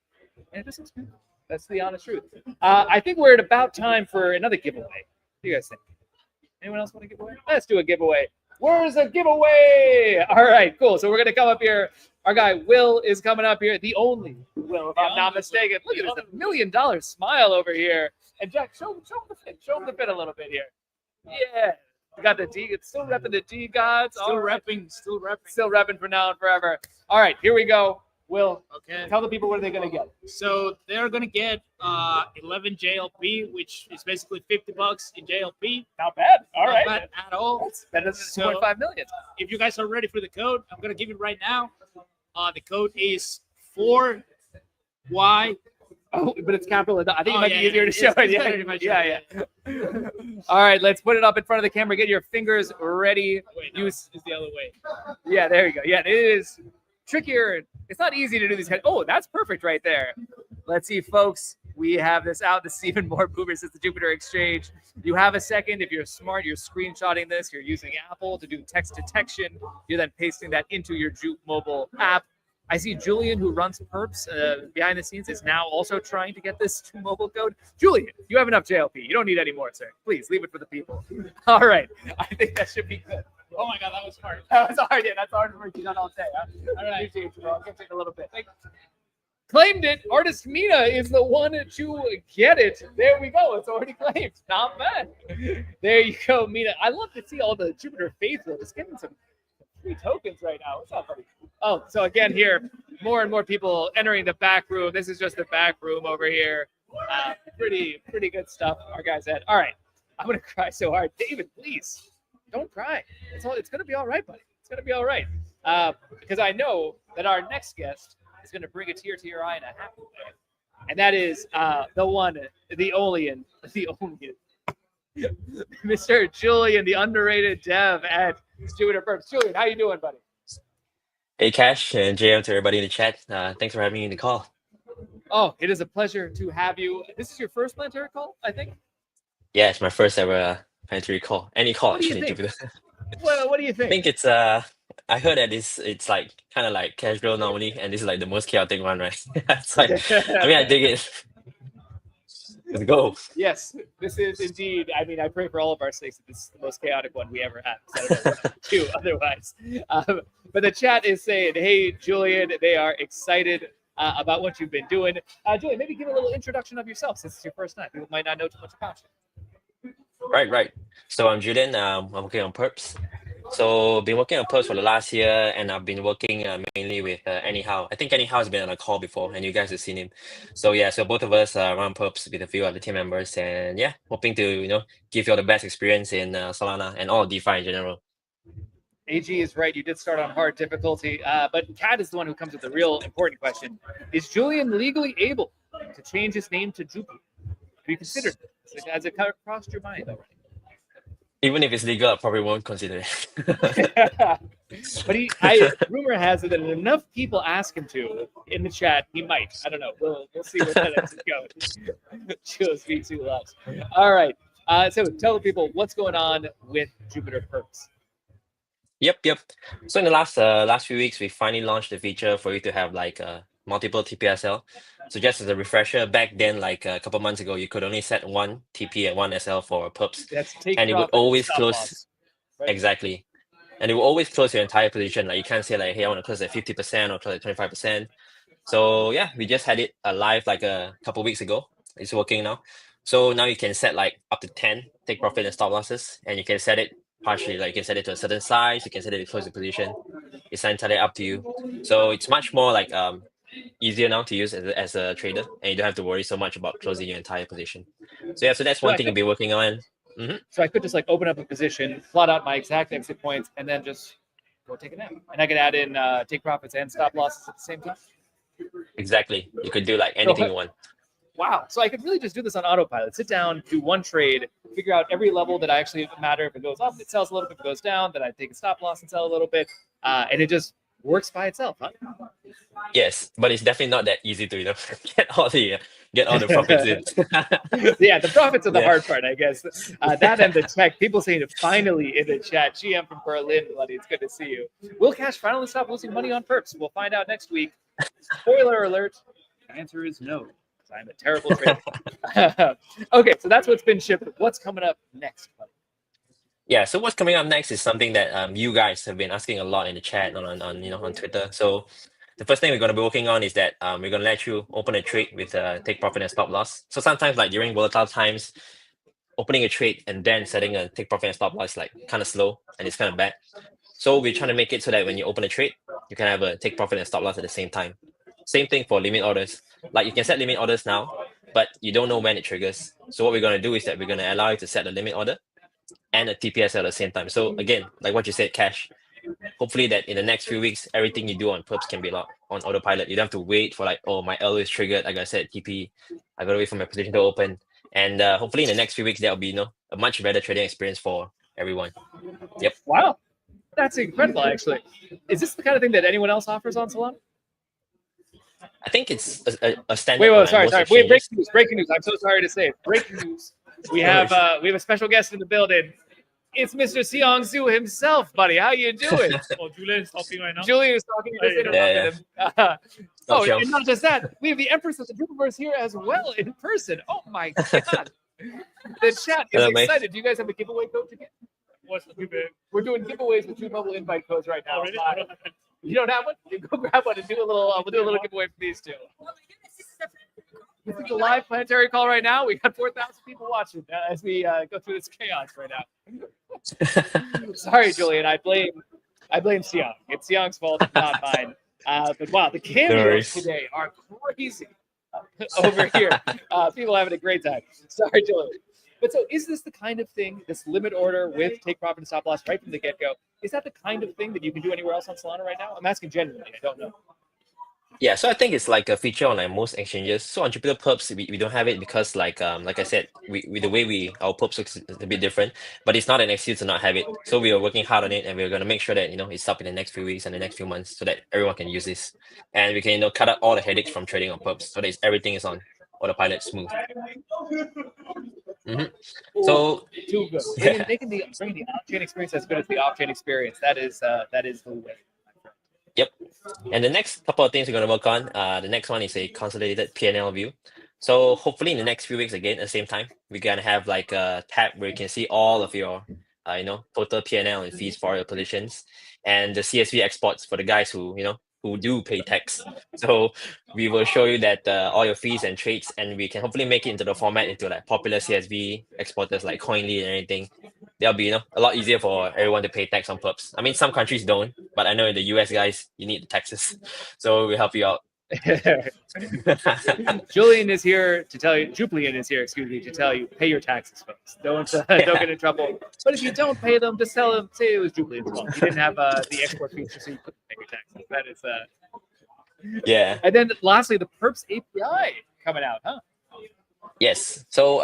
S2: And it just looks good. That's the honest truth. I think we're at about time for another giveaway. What do you guys think? Anyone else want to give away? Let's do a giveaway. Where's a giveaway? All right, cool. So we're going to come up here. Our guy Will is coming up here. The only Will, if I'm not mistaken. Look at this $1 million smile over here. And Jack, show him the fit. Show him the fit a little bit here. Yeah. We got the D. It's still repping the D gods.
S5: Still repping.
S2: Still repping for now and forever. All right, here we go. Will,
S5: Okay.
S2: tell the people what are they going to get.
S5: So they're gonna get 11 JLP, which is basically $50 in JLP.
S2: Not bad. All
S5: Not
S2: right.
S5: bad at all.
S2: That's better than
S5: So-
S2: 2.5 million.
S5: If you guys are ready for the code, I'm gonna give it right now. The code is 4Y.
S2: Oh, but it's capital. I think it
S5: Oh,
S2: might
S5: yeah,
S2: be easier to
S5: it's-
S2: show it.
S5: it's better if I show
S2: Yeah. All right, let's put it up in front of the camera. Get your fingers ready.
S5: Wait, no, it's the other way.
S2: Yeah, there you go. Yeah, it is trickier. It's not easy to do these kind. Oh, that's perfect right there. Let's see, folks. We have this out. This is even more boomers. It's the Jupiter Exchange. You have a second. If you're smart, you're screenshotting this. You're using Apple to do text detection. You're then pasting that into your Jupe mobile app. I see Julian, who runs Perps behind the scenes, is now also trying to get this to mobile code. Julian, you have enough JLP. You don't need any more, sir. Please leave it for the people. All right. I think that should be good.
S5: Oh my God, that was hard.
S2: That was hard. Yeah, that's hard work you done all day. Huh?
S5: All right.
S2: Appreciate you, bro. I'll get you in a little bit. Claimed it. Artist Mina is the one to get it. There we go. It's already claimed. Not bad. There you go, Mina. I love to see all the Jupiter faithful just getting some free tokens right now. What's up, buddy? Oh, so again here, more and more people entering the back room. This is just the back room over here. Pretty good stuff our guys had. All right. I'm going to cry so hard. David, please. Don't cry. It's going to be all right, buddy. It's going to be all right. Because I know that our next guest is going to bring a tear to your eye in a happy way. and that is the one, the only, Mr. Julian, the underrated dev at Jupiter Perps. Julian, how you doing, buddy?
S6: Hey, Kash and JM to everybody in the chat. Thanks for having me in the call.
S2: Oh, it is a pleasure to have you. This is your first Planetary call, I think.
S6: Yeah, it's my first ever Planetary call. Any call
S2: What do you
S6: actually.
S2: think?
S6: Jupiter.
S2: What do you
S6: I
S2: think?
S6: think it's I heard that it's like kind of like casual normally, and this is like the most chaotic one, right? It's like I mean I dig it. Let's go.
S2: Yes, this is indeed. I mean, I pray for all of our sakes that this is the most chaotic one we ever had. 'Cause I don't know what to do otherwise. But the chat is saying, "Hey, Julian," they are excited about what you've been doing. Julian, maybe give a little introduction of yourself since it's your first time. People might not know too much about you.
S6: Right. So I'm Julian. I'm working on Perps. So been working on Perps for the last year, and I've been working mainly with Anyhow. I think Anyhow has been on a call before, and you guys have seen him. So yeah, so both of us run Perps with a few other team members, and yeah, hoping to give you all the best experience in Solana and all DeFi in general.
S2: AG is right. You did start on hard difficulty, but Kat is the one who comes with the real important question: is Julian legally able to change his name to Jupi? Have you considered this? Has it crossed your mind already?
S6: Even if it's legal, I probably won't consider it.
S2: But rumor has it that enough people ask him to in the chat, he might. I don't know. We'll see where that ends up going. Chill speaks who loves. All right. So tell the people what's going on with Jupiter Perps.
S6: Yep. So in the last few weeks, we finally launched the feature for you to have like multiple TPSL. So just as a refresher, back then, like a couple months ago, you could only set one TP and one SL for Perps, and it would always close. Right? Exactly, and it will always close your entire position. Like you can't say like, hey, I want to close at 50% or close at 25%. So yeah, we just had it live like a couple weeks ago. It's working now. So now you can set like up to 10 take profit and stop losses, and you can set it partially. Like you can set it to a certain size. You can set it to close the position. It's entirely up to you. So it's much more like easier now to use as a trader, and you don't have to worry so much about closing your entire position. So yeah, so that's one thing you'll be working on.
S2: So I could just like open up a position, plot out my exact exit points, and then just go take a nap. And I could add in take profits and stop losses at the same time.
S6: Exactly. You could do like anything you want.
S2: Wow. So I could really just do this on autopilot. Sit down, do one trade, figure out every level that I actually matter. If it goes up, it sells a little bit. If it goes down, then I take a stop loss and sell a little bit. And it just works by itself, huh?
S6: Yes, but it's definitely not that easy to get all the profits in.
S2: Yeah, the profits are the hard part, I guess. That and the tech. People saying it finally in the chat. GM from Berlin, buddy. It's good to see you. Will Kash finally stop losing money on Perps? We'll find out next week. Spoiler alert. The answer is no. I'm a terrible trader. Okay, so that's what's been shipped. What's coming up next, buddy?
S6: Yeah, so what's coming up next is something that you guys have been asking a lot in the chat on Twitter. So the first thing we're going to be working on is that we're going to let you open a trade with take profit and stop loss. So sometimes like during volatile times, opening a trade and then setting a take profit and stop loss is like kind of slow and it's kind of bad. So we're trying to make it so that when you open a trade, you can have a take profit and stop loss at the same time. Same thing for limit orders. Like you can set limit orders now, but you don't know when it triggers. So what we're going to do is that we're going to allow you to set a limit order and a TPS at the same time. So again, like what you said, Kash, hopefully that in the next few weeks, everything you do on Perps can be on autopilot. You don't have to wait for like, oh, my L is triggered. I got to set TP. I got to wait for my position to open. And hopefully in the next few weeks, there'll be a much better trading experience for everyone. Yep.
S2: Wow. That's incredible, actually. Is this the kind of thing that anyone else offers on Solana?
S6: I think it's a standard.
S2: Wait, sorry. Wait, breaking news. I'm so sorry to say it. Breaking news. We have a special guest in the building. It's Mr. Seong Su himself, buddy. How you doing?
S5: Julian is talking right now.
S2: Julian is talking. You just interrupted him. And not just that, we have the Empress of the Jupiverse here as well in person. Oh my God. The chat is excited. Do you guys have a giveaway code to get?
S5: What's the giveaway?
S2: We're doing giveaways with 2 mobile invite codes right now.
S5: Really?
S2: You don't have one? You go grab one and do a little. We'll do a little giveaway for these two. This is a live Planetary call right now. We got 4,000 people watching as we go through this chaos right now. Sorry, Julian. I blame Seong. It's Seong's fault, not mine. But wow, the cameos today are crazy over here. People having a great time. Sorry, Julian. But so is this the kind of thing, this limit order with take profit and stop loss right from the get-go, is that the kind of thing that you can do anywhere else on Solana right now? I'm asking genuinely. I don't know.
S6: Yeah, so I think it's like a feature on like most exchanges. So on Jupiter Perps, we don't have it because like I said, we the way our Perps looks is a bit different, but it's not an excuse to not have it. So we are working hard on it, and we're gonna make sure that it's up in the next few weeks and the next few months so that everyone can use this, and we can cut out all the headaches from trading on Perps so that everything is on autopilot smooth. hmm So
S2: Too good.
S6: yeah.
S2: Bringing the on-chain experience as good as the off-chain experience. That is the way.
S6: Yep. And the next couple of things we're going to work on, the next one is a consolidated P&L view. So hopefully in the next few weeks, again, at the same time, we're going to have like a tab where you can see all of your, total P&L and fees for your positions, and the CSV exports for the guys who do pay tax. So we will show you that all your fees and trades, and we can hopefully make it into the format into like popular CSV exporters like Coinly and anything. That'll be a lot easier for everyone to pay tax on Perps. I mean, some countries don't, but I know in the US, guys, you need the taxes, so we'll help you out.
S2: Julian is here to tell you. Julian is here, excuse me, to tell you pay your taxes, folks. Don't get in trouble. But if you don't pay them, just tell them. Say it was Julian's fault. You didn't have the export feature, so you couldn't pay your taxes. That is
S6: Yeah.
S2: And then lastly, the Perps API coming out, huh?
S6: Yes. So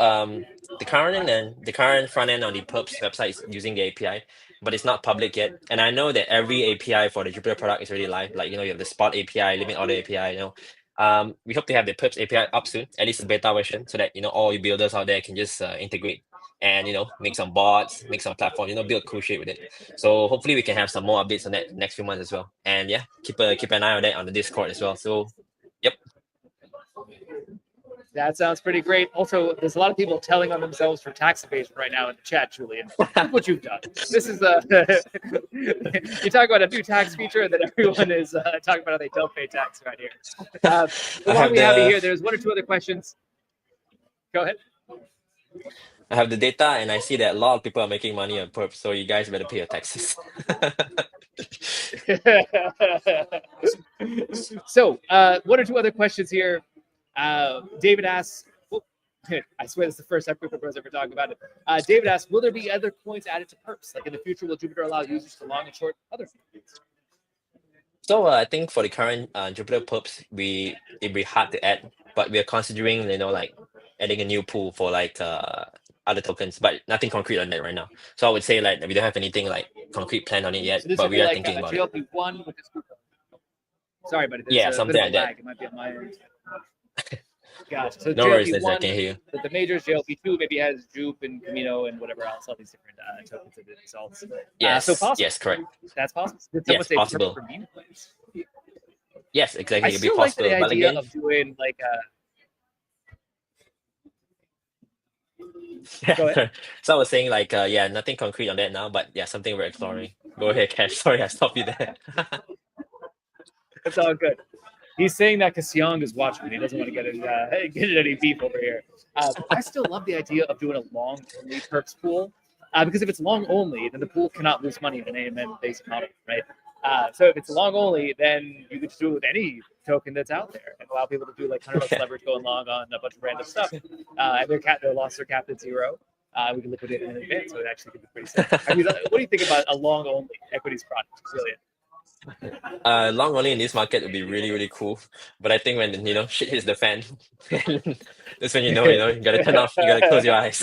S6: the current front end on the Perps website is using the API, but it's not public yet. And I know that every API for the Jupiter product is already live. Like you have the Spot API, Limit Order API. We hope to have the Perps API up soon, at least the beta version, so that all your builders out there can just integrate and make some bots, make some platform, build cool shit with it. So hopefully we can have some more updates on that next few months as well. And yeah, keep an eye on that on the Discord as well. So yep.
S2: That sounds pretty great. Also, there's a lot of people telling on themselves for tax evasion right now in the chat, Julian. Look what you've done. This is you talk about a new tax feature, and then everyone is talking about how they don't pay tax right here. While we have you here, there's one or two other questions. Go ahead.
S6: I have the data, and I see that a lot of people are making money on Perps, so you guys better pay your taxes.
S2: So, one or two other questions here. David asks, I swear this is the first time Crypto Bros ever talking about it. David asks, will there be other coins added to Perps? Like in the future, will Jupiter allow users to long and short other coins?
S6: So I think for the current Jupiter Perps, it'd be hard to add, but we are considering, like adding a new pool for like other tokens, but nothing concrete on that right now. So I would say like we don't have anything like concrete plan on it yet,
S2: So
S6: but we are
S2: like
S6: thinking about
S2: GLP-1, which is sorry, but
S6: Yeah, something like that.
S2: It might be on my end. Gotcha. So
S6: No worries, I
S2: GLP-1,
S6: can hear you.
S2: the majors, GLP-2 maybe has Jupe and Camino and whatever else, all these different tokens of the results.
S6: Yes,
S2: so possible.
S6: yes, correct.
S2: That's possible. Did someone
S6: Yes,
S2: say
S6: possible.
S2: for meme coins?
S6: Yes, exactly.
S2: I
S6: It'd be
S2: still like
S6: possible,
S2: the
S6: but
S2: idea
S6: again,
S2: of doing like Go ahead.
S6: so I was saying like nothing concrete on that now, but yeah, something we're exploring. Go ahead, Kash. Sorry, I stopped you there.
S2: It's all good. He's saying that because Siong is watching. He doesn't want to get any beef over here. I still love the idea of doing a long-only Perps pool, because if it's long-only, then the pool cannot lose money in an AMM-based model, right? So if it's long-only, then you could just do it with any token that's out there and allow people to do like 100 leverage going long on a bunch of random stuff. And they lost their cap at 0. We can liquidate it in advance, so it actually could be pretty simple. I mean, what do you think about a long-only equities product, Julian?
S6: Long only in this market would be really, really cool. But I think when shit hits the fan, that's when you gotta turn off, you gotta close your eyes.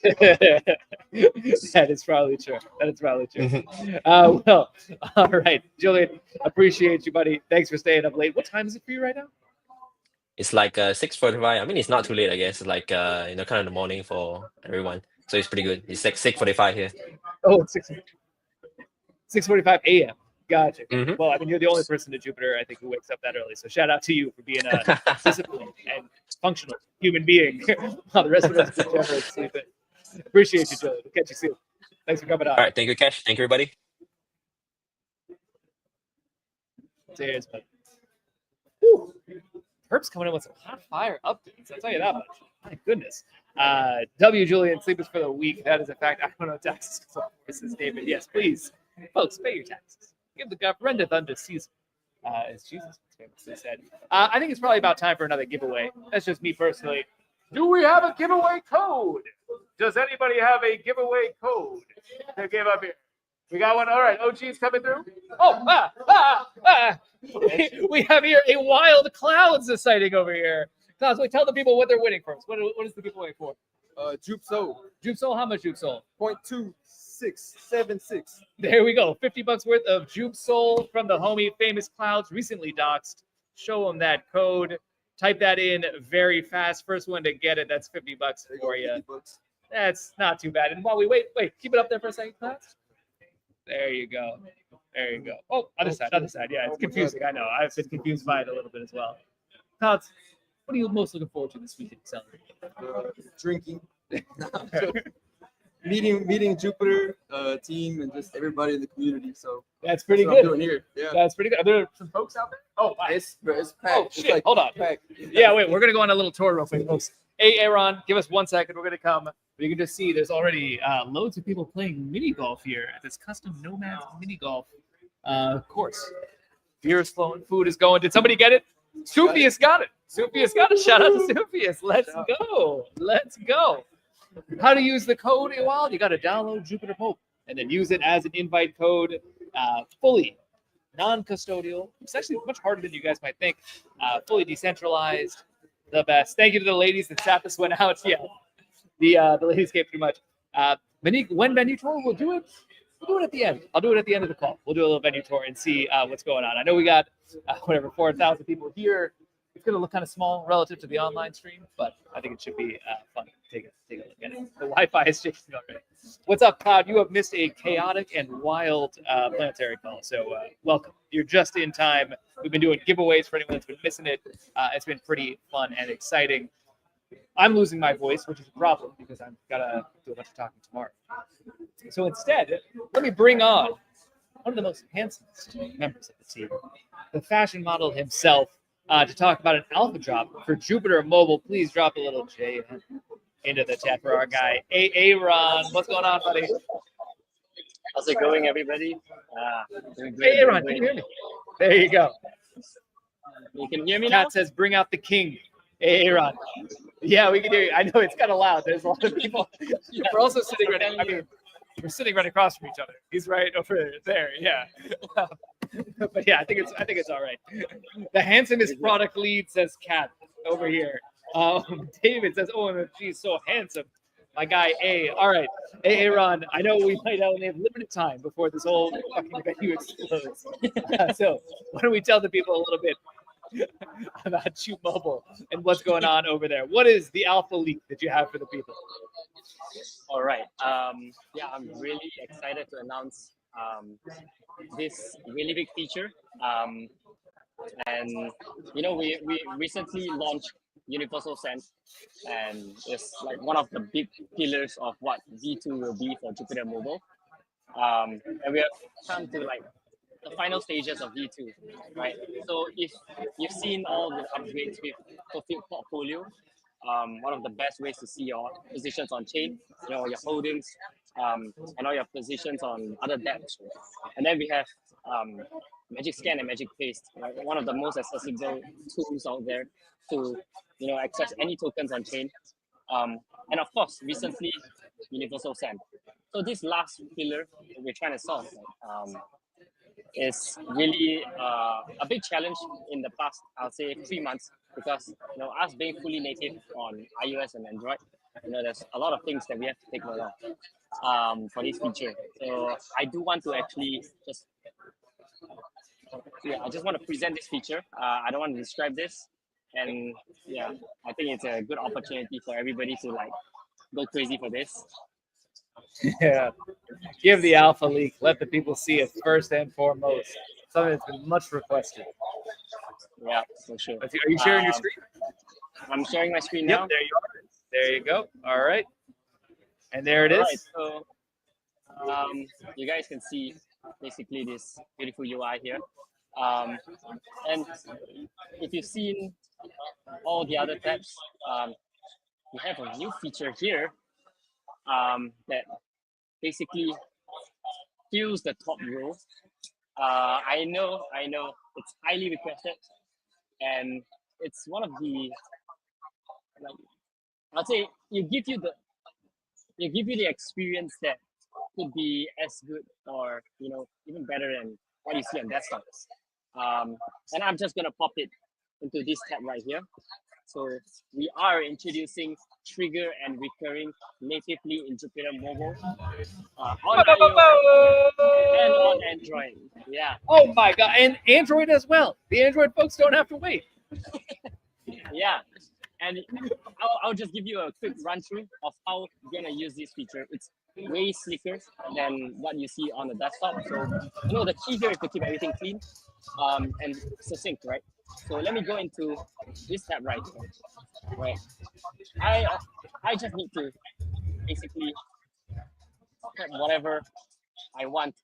S2: That is probably true. Well, all right, Julian, appreciate you, buddy. Thanks for staying up late. What time is it for you right now?
S6: It's like 6:45. I mean, it's not too late, I guess. It's like kind of the morning for everyone, so it's pretty good. It's like 6:45 here.
S2: Oh, it's 6:45 a.m. Gotcha.
S6: Mhm.
S2: Well, I mean, you're the only person in Jupiter, I think, who wakes up that early. So shout out to you for being a disciplined and functional human being while the rest of us are sleeping. Appreciate you, Julian. We'll catch you soon. Thanks for coming on.
S6: All right, thank you, Kash. Thank you, everybody.
S2: Cheers, buddy. Whew. Perps coming in with some hot fire updates. I'll tell you that much. My goodness. W. Julian, sleepers for the week. That is a fact. I don't know taxes. This is David. Yes, please. Folks, pay your taxes. Give the government unto Caesar. As Jesus famously said. I think it's probably about time for another giveaway. That's just me personally. Do we have a giveaway code? Does anybody have a giveaway code to give up here? We got one. All right, OG's coming through. Oh, we have here a wild clouds sighting over here. Clouds, wait, tell the people what they're winning first. What is the people waiting for?
S7: Jupe Soul,
S2: Jupe Soul, how much Jupe Soul?
S7: 0.2676.
S2: There we go. $50 worth of Jupe Soul from the homie Famous Clouds, recently doxed. Show them that code. Type that in very fast. First one to get it, that's $50 for you. That's not too bad. And while we wait, keep it up there for a second, Clouds. There you go. There you go. Oh, other side. Yeah, it's confusing. I know. I've been confused by it a little bit as well. Clouds, what are you most looking forward to this weekend celebrating?
S7: Drinking. meeting Jupiter team and just everybody in the community. So
S2: that's pretty
S7: what I'm
S2: good.
S7: doing here. Yeah.
S2: That's pretty good. Are there some folks out there? Oh,
S7: It's packed.
S2: oh
S7: It's
S2: shit.
S7: like
S2: Hold on.
S7: packed.
S2: Yeah, wait. We're gonna go on a little tour real quick, folks. Ayayron, give us 1 second. We're gonna come. You can just see there's already loads of people playing mini golf here at this custom Nomads mini golf course. Beer is flowing, food is going. Did somebody get it? Sufius got it. Sufius got it. Shout out to Sufius. Let's go. Let's go. How to use the code Wild? You got to download Jupiter Pope and then use it as an invite code, fully non-custodial. It's actually much harder than you guys might think. Fully decentralized, the best. Thank you to the ladies that sat this one out. Yeah, the ladies gave pretty much. When venue tour, we'll do it. We'll do it at the end. I'll do it at the end of the call. We'll do a little venue tour and see what's going on. I know we got 4,000 people here. It's going to look kind of small relative to the online stream, but I think it should be fun. Take a look at it. The Wi-Fi is shaking already. What's up, Cloud? You have missed a chaotic and wild planetary call, so welcome. You're just in time. We've been doing giveaways for anyone that's been missing it. It's been pretty fun and exciting. I'm losing my voice, which is a problem because I've got to do a bunch of talking tomorrow. So instead, let me bring on one of the most handsomest members of the team, the fashion model himself, to talk about an alpha drop for Jupiter Mobile. Please drop a little J into the chat for our guy, Ayayron. What's going on, buddy?
S8: How's it going, everybody?
S2: Ayayron, can you hear me? There you go.
S8: You can hear me now?
S2: Cat says, bring out the king. Ayayron. Yeah, we can hear you. I know it's kind of loud. There's a lot of people. We're also sitting right. I mean, we're sitting right across from each other. He's right over there. Yeah. But yeah, I think it's all right. The handsomest product lead says Cat over here. David says, "Oh, she's so handsome." My guy A. All right, Ayayron. I know we might only have limited time before this whole fucking venue explodes. So why don't we tell the people a little bit about Jupe Mobile and what's going on over there? What is the alpha leak that you have for the people?
S8: All right. Yeah, I'm really excited to announce this really big feature. And you know, we recently launched Universal Send, and it's like one of the big pillars of what V2 will be for Jupiter Mobile. And we have come to like the final stages of V2, right? So if you've seen all the upgrades with Fulfilled Portfolio, one of the best ways to see your positions on chain, you know, your holdings, and all your positions on other dApps. And then we have Magic Scan and Magic Paste, right? One of the most accessible tools out there to, you know, access any tokens on chain. And of course, recently, Universal Send. So this last pillar that we're trying to solve is really a big challenge in the past, I'll say 3 months, because, you know, us being fully native on iOS and Android, you know, there's a lot of things that we have to take note of for this feature. So I do want to actually just, I just want to present this feature. I don't want to describe this. And yeah, I think it's a good opportunity for everybody to like go crazy for this.
S2: Yeah, give the alpha leak. Let the people see it first and foremost. Something that's been much requested.
S8: Yeah, for sure.
S2: Are you sharing your screen?
S8: I'm sharing my screen now.
S2: Yep, there you are. There you go. All right. And there it is.
S8: Right, so you guys can see basically this beautiful UI here. And if you've seen all the other tabs, we have a new feature here that basically fills the top row. I know it's highly requested, and it's one of the, like, I'd say, it give you the experience that could be as good or even better than what you see on desktops. And I'm just gonna pop it into this tab right here. So we are introducing trigger and recurring natively in Jupyter Mobile on iOS and on Android. Yeah.
S2: Oh my God, and Android as well. The Android folks don't have to wait.
S8: Yeah. And I'll just give you a quick run through of how you're gonna use this feature. It's way slicker than what you see on the desktop. So the key here is to keep everything clean and succinct, right? So let me go into this tab right here. Right. I just need to basically set whatever I want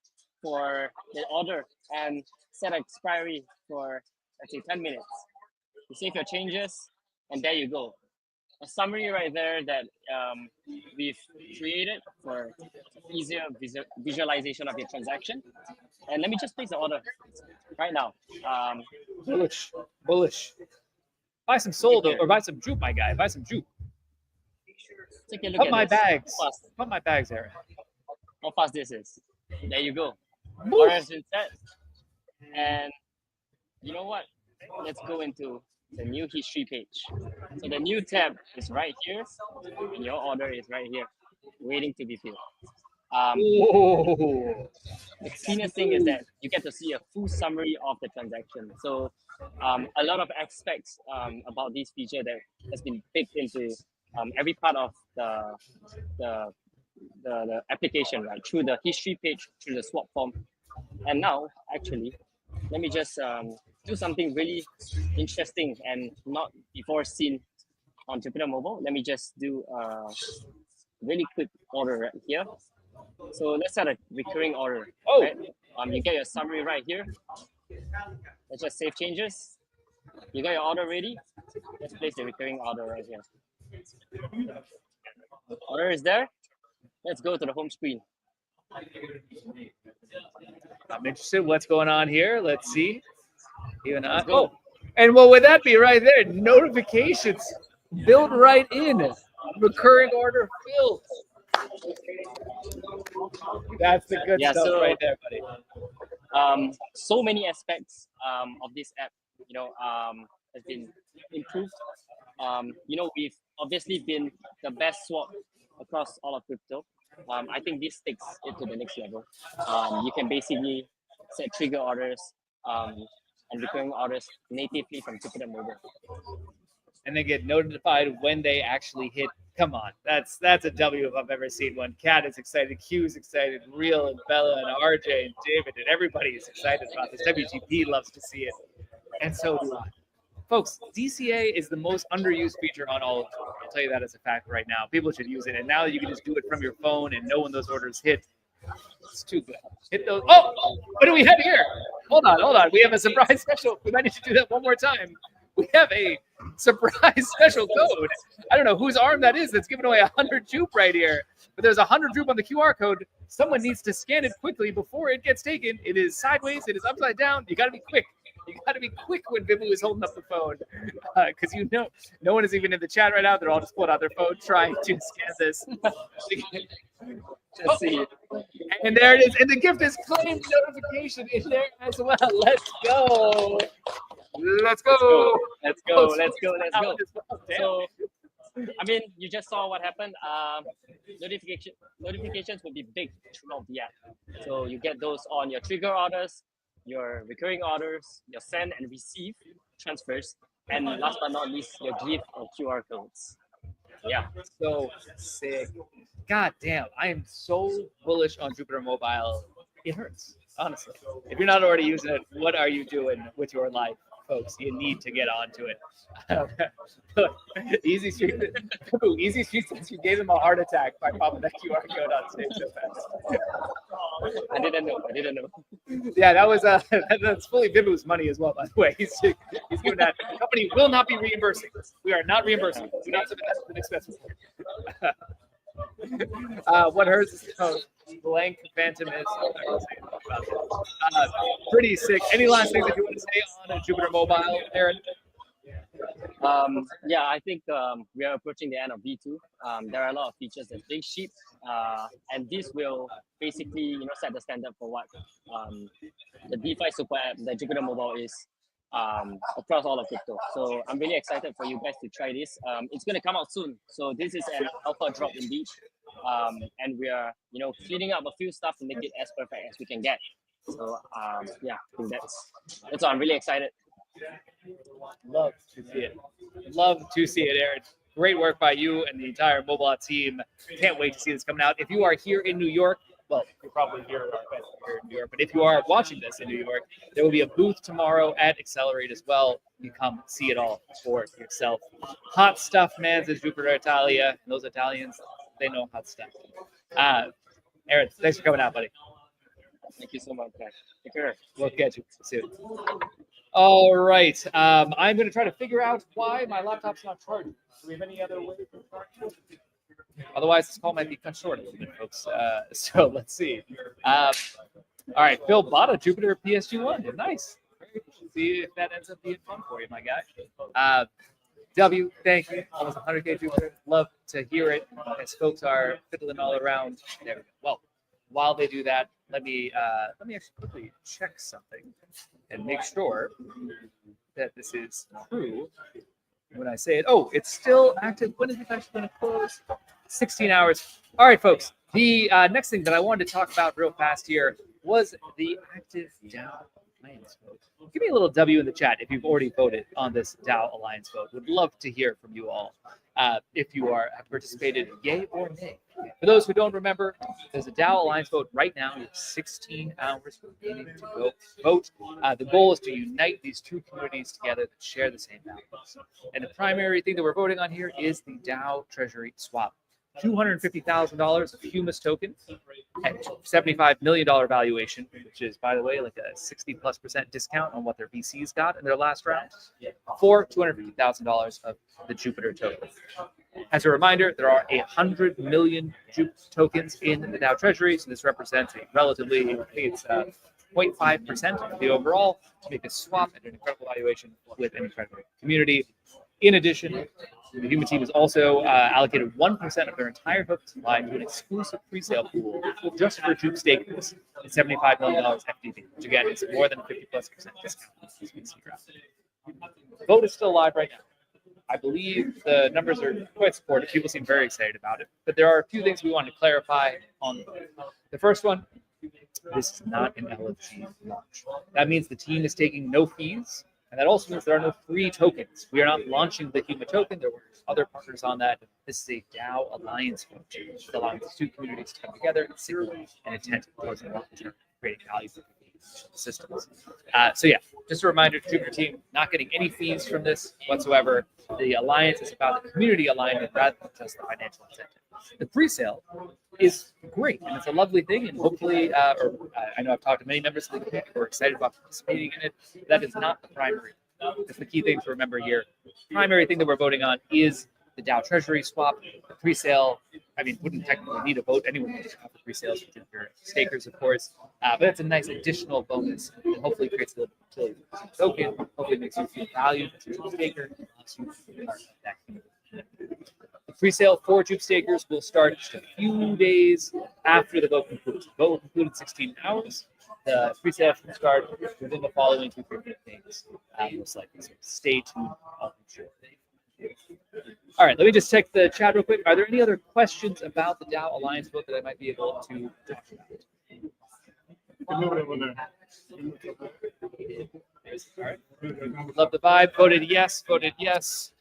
S8: for the order and set an expiry for, let's say, 10 minutes. You save your changes, and there you go. A summary right there that we've created for easier visualization of your transaction. And let me just place the order right now.
S2: Bullish. Buy some soul though, or buy some jupe, my guy. Buy some jupe.
S8: Take a look
S2: Put
S8: at
S2: my
S8: this.
S2: bags. Put my bags, Aaron.
S8: How fast this is. There you go. Order has been set. And you know what? Let's go into the new history page. So the new tab is right here, and your order is right here, waiting to be filled. The cleanest thing is that you get to see a full summary of the transaction. So a lot of aspects about this feature that has been baked into every part of the application, right? Through the history page, through the swap form. And now, actually, let me just do something really interesting and not before seen on Jupyter Mobile. Let me just do a really quick order right here. So let's set a recurring order. Right? You get your summary right here. Let's just save changes. You got your order ready. Let's place the recurring order right here. Order is there. Let's go to the home screen.
S2: I'm interested. What's going on here? Let's see. Even and what would that be right there? Notifications built right in. Recurring order filled. That's the good stuff right there, buddy.
S8: So many aspects of this app, has been improved. We've obviously been the best swap across all of crypto. I think this takes it to the next level. You can basically set trigger orders and recurring orders natively from Jupyter Mobile.
S2: And then get notified when they actually hit. Come on, that's a W if I've ever seen one. Kat is excited, Q is excited, Real and Bella and RJ and David and everybody is excited about this. WGP loves to see it, and so do I. Folks, DCA is the most underused feature on all of Twitter. I'll tell you that as a fact right now. People should use it, and now you can just do it from your phone and know when those orders hit. It's too good. Hit those. Oh, what do we have here? Hold on. We have a surprise special. We might need to do that one more time. We have a surprise special code. I don't know whose arm that is that's giving away 100 jupe right here, but there's 100 jupe on the QR code. Someone needs to scan it quickly before it gets taken. It is sideways. It is upside down. You got to be quick. You got to be quick when Vivu is holding up the phone, because no one is even in the chat right now. They're all just pulling out their phone trying to scan this.
S8: Let's see.
S2: And there it is. And the gift is claimed notification in there as well. Let's go. Let's go.
S8: Let's go. So, you just saw what happened. Notifications will be big throughout the app. So you get those on your trigger orders, your recurring orders, your send and receive transfers, and last but not least, your gift or QR codes. Yeah.
S2: So sick. God damn, I am so bullish on Jupyter Mobile. It hurts, honestly. If you're not already using it, what are you doing with your life, folks? You need to get onto it. Easy Street says you gave him a heart attack by popping that QR code on stage so fast.
S8: I didn't know.
S2: Yeah, that was that's fully Vivu's money as well, by the way. He's doing that. The company will not be reimbursing. We are not reimbursing. Do not submit that to an expense report. What hurts is blank phantom is pretty sick. Any last things that you want to say on Jupyter Mobile, Aaron?
S8: Yeah, I think we are approaching the end of V2. There are a lot of features that they ship, and this will basically, set the standard for what the DeFi super app that Jupiter Mobile is across all of crypto. So I'm really excited for you guys to try this. It's going to come out soon. So this is an alpha drop indeed. And we are, cleaning up a few stuff to make it as perfect as we can get. So yeah, I think that's what I'm really excited.
S2: Love to see it. Love to see it, Aaron. Great work by you and the entire Mobile team. Can't wait to see this coming out. If you are here in New York, well, you're probably here in New York, but if you are watching this in New York, there will be a booth tomorrow at Accelerate as well. You come see it all for yourself. Hot stuff, man, says Jupiter Italia. Those Italians, they know hot stuff. Aaron, thanks for coming out, buddy.
S8: Thank you so much, guys. Take care.
S2: We'll catch you soon. All right. I'm going to try to figure out why my laptop's not charging. Do we have any other way to charge it? Otherwise, this call might be cut short a little bit, folks. So let's see. All right. Phil bought a Jupiter PSG1. Nice. See if that ends up being fun for you, my guy. W, thank you. Almost 100K Jupiter. Love to hear it as folks are fiddling all around. There we go. Well, while they do that, let me actually quickly check something and make sure that this is true when I say it. Oh, it's still active. When is it actually going to close? 16 hours. All right, folks. The next thing that I wanted to talk about real fast here was the active DAO Alliance vote. Give me a little W in the chat if you've already voted on this DAO Alliance vote. Would love to hear from you all if you have participated, yay or nay. For those who don't remember, there's a DAO Alliance vote right now. You have 16 hours remaining to go vote. The goal is to unite these two communities together that share the same values. And the primary thing that we're voting on here is the DAO Treasury swap. $250,000 of Huma's token at $75 million valuation, which is, by the way, like a 60+% discount on what their VCs got in their last round, for $250,000 of the Jupiter token. As a reminder, there are 100 million Jupe tokens in the DAO Treasury, so this represents a relatively, I think it's 0.5% of the overall, to make a swap at an incredible valuation with an incredible community. In addition, the Huma team has also allocated 1% of their entire token supply to an exclusive pre-sale pool just for Jupe stakers at $75 million FDP, which again is more than a 50+% discount. The vote is still live right now. I believe the numbers are quite supportive. People seem very excited about it. But there are a few things we want to clarify on the vote. The first one, this is not an LFG launch. That means the team is taking no fees. And that also means there are no free tokens. We are not launching the Huma token. There were other partners on that. This is a DAO Alliance vote, allowing the two communities to come together and signal an intent towards long-term creating value for systems. So yeah, just a reminder to Jupiter team, not getting any fees from this whatsoever. The alliance is about the community alignment rather than just the financial incentive. The pre-sale is great, and it's a lovely thing, and hopefully, I know I've talked to many members of the community who are excited about participating in it. That is not the primary. That's the key thing to remember here. The primary thing that we're voting on is the DAO Treasury swap. The pre-sale, I mean, wouldn't technically need a vote. Anyone would have the pre-sales with your stakers, of course. But it's a nice additional bonus, and hopefully creates a little utility for the token. Hopefully makes you feel valued as a staker. The pre-sale for Jupe stakers will start just a few days after the vote concludes. The vote will conclude in 16 hours. The pre-sale will start within the following 2-3 days, most likely. So stay tuned. I'll make sure. All right, let me just check the chat real quick. Are there any other questions about the DAO Alliance vote that I might be able to talk about? All right. Love the vibe. Voted yes. Voted yes.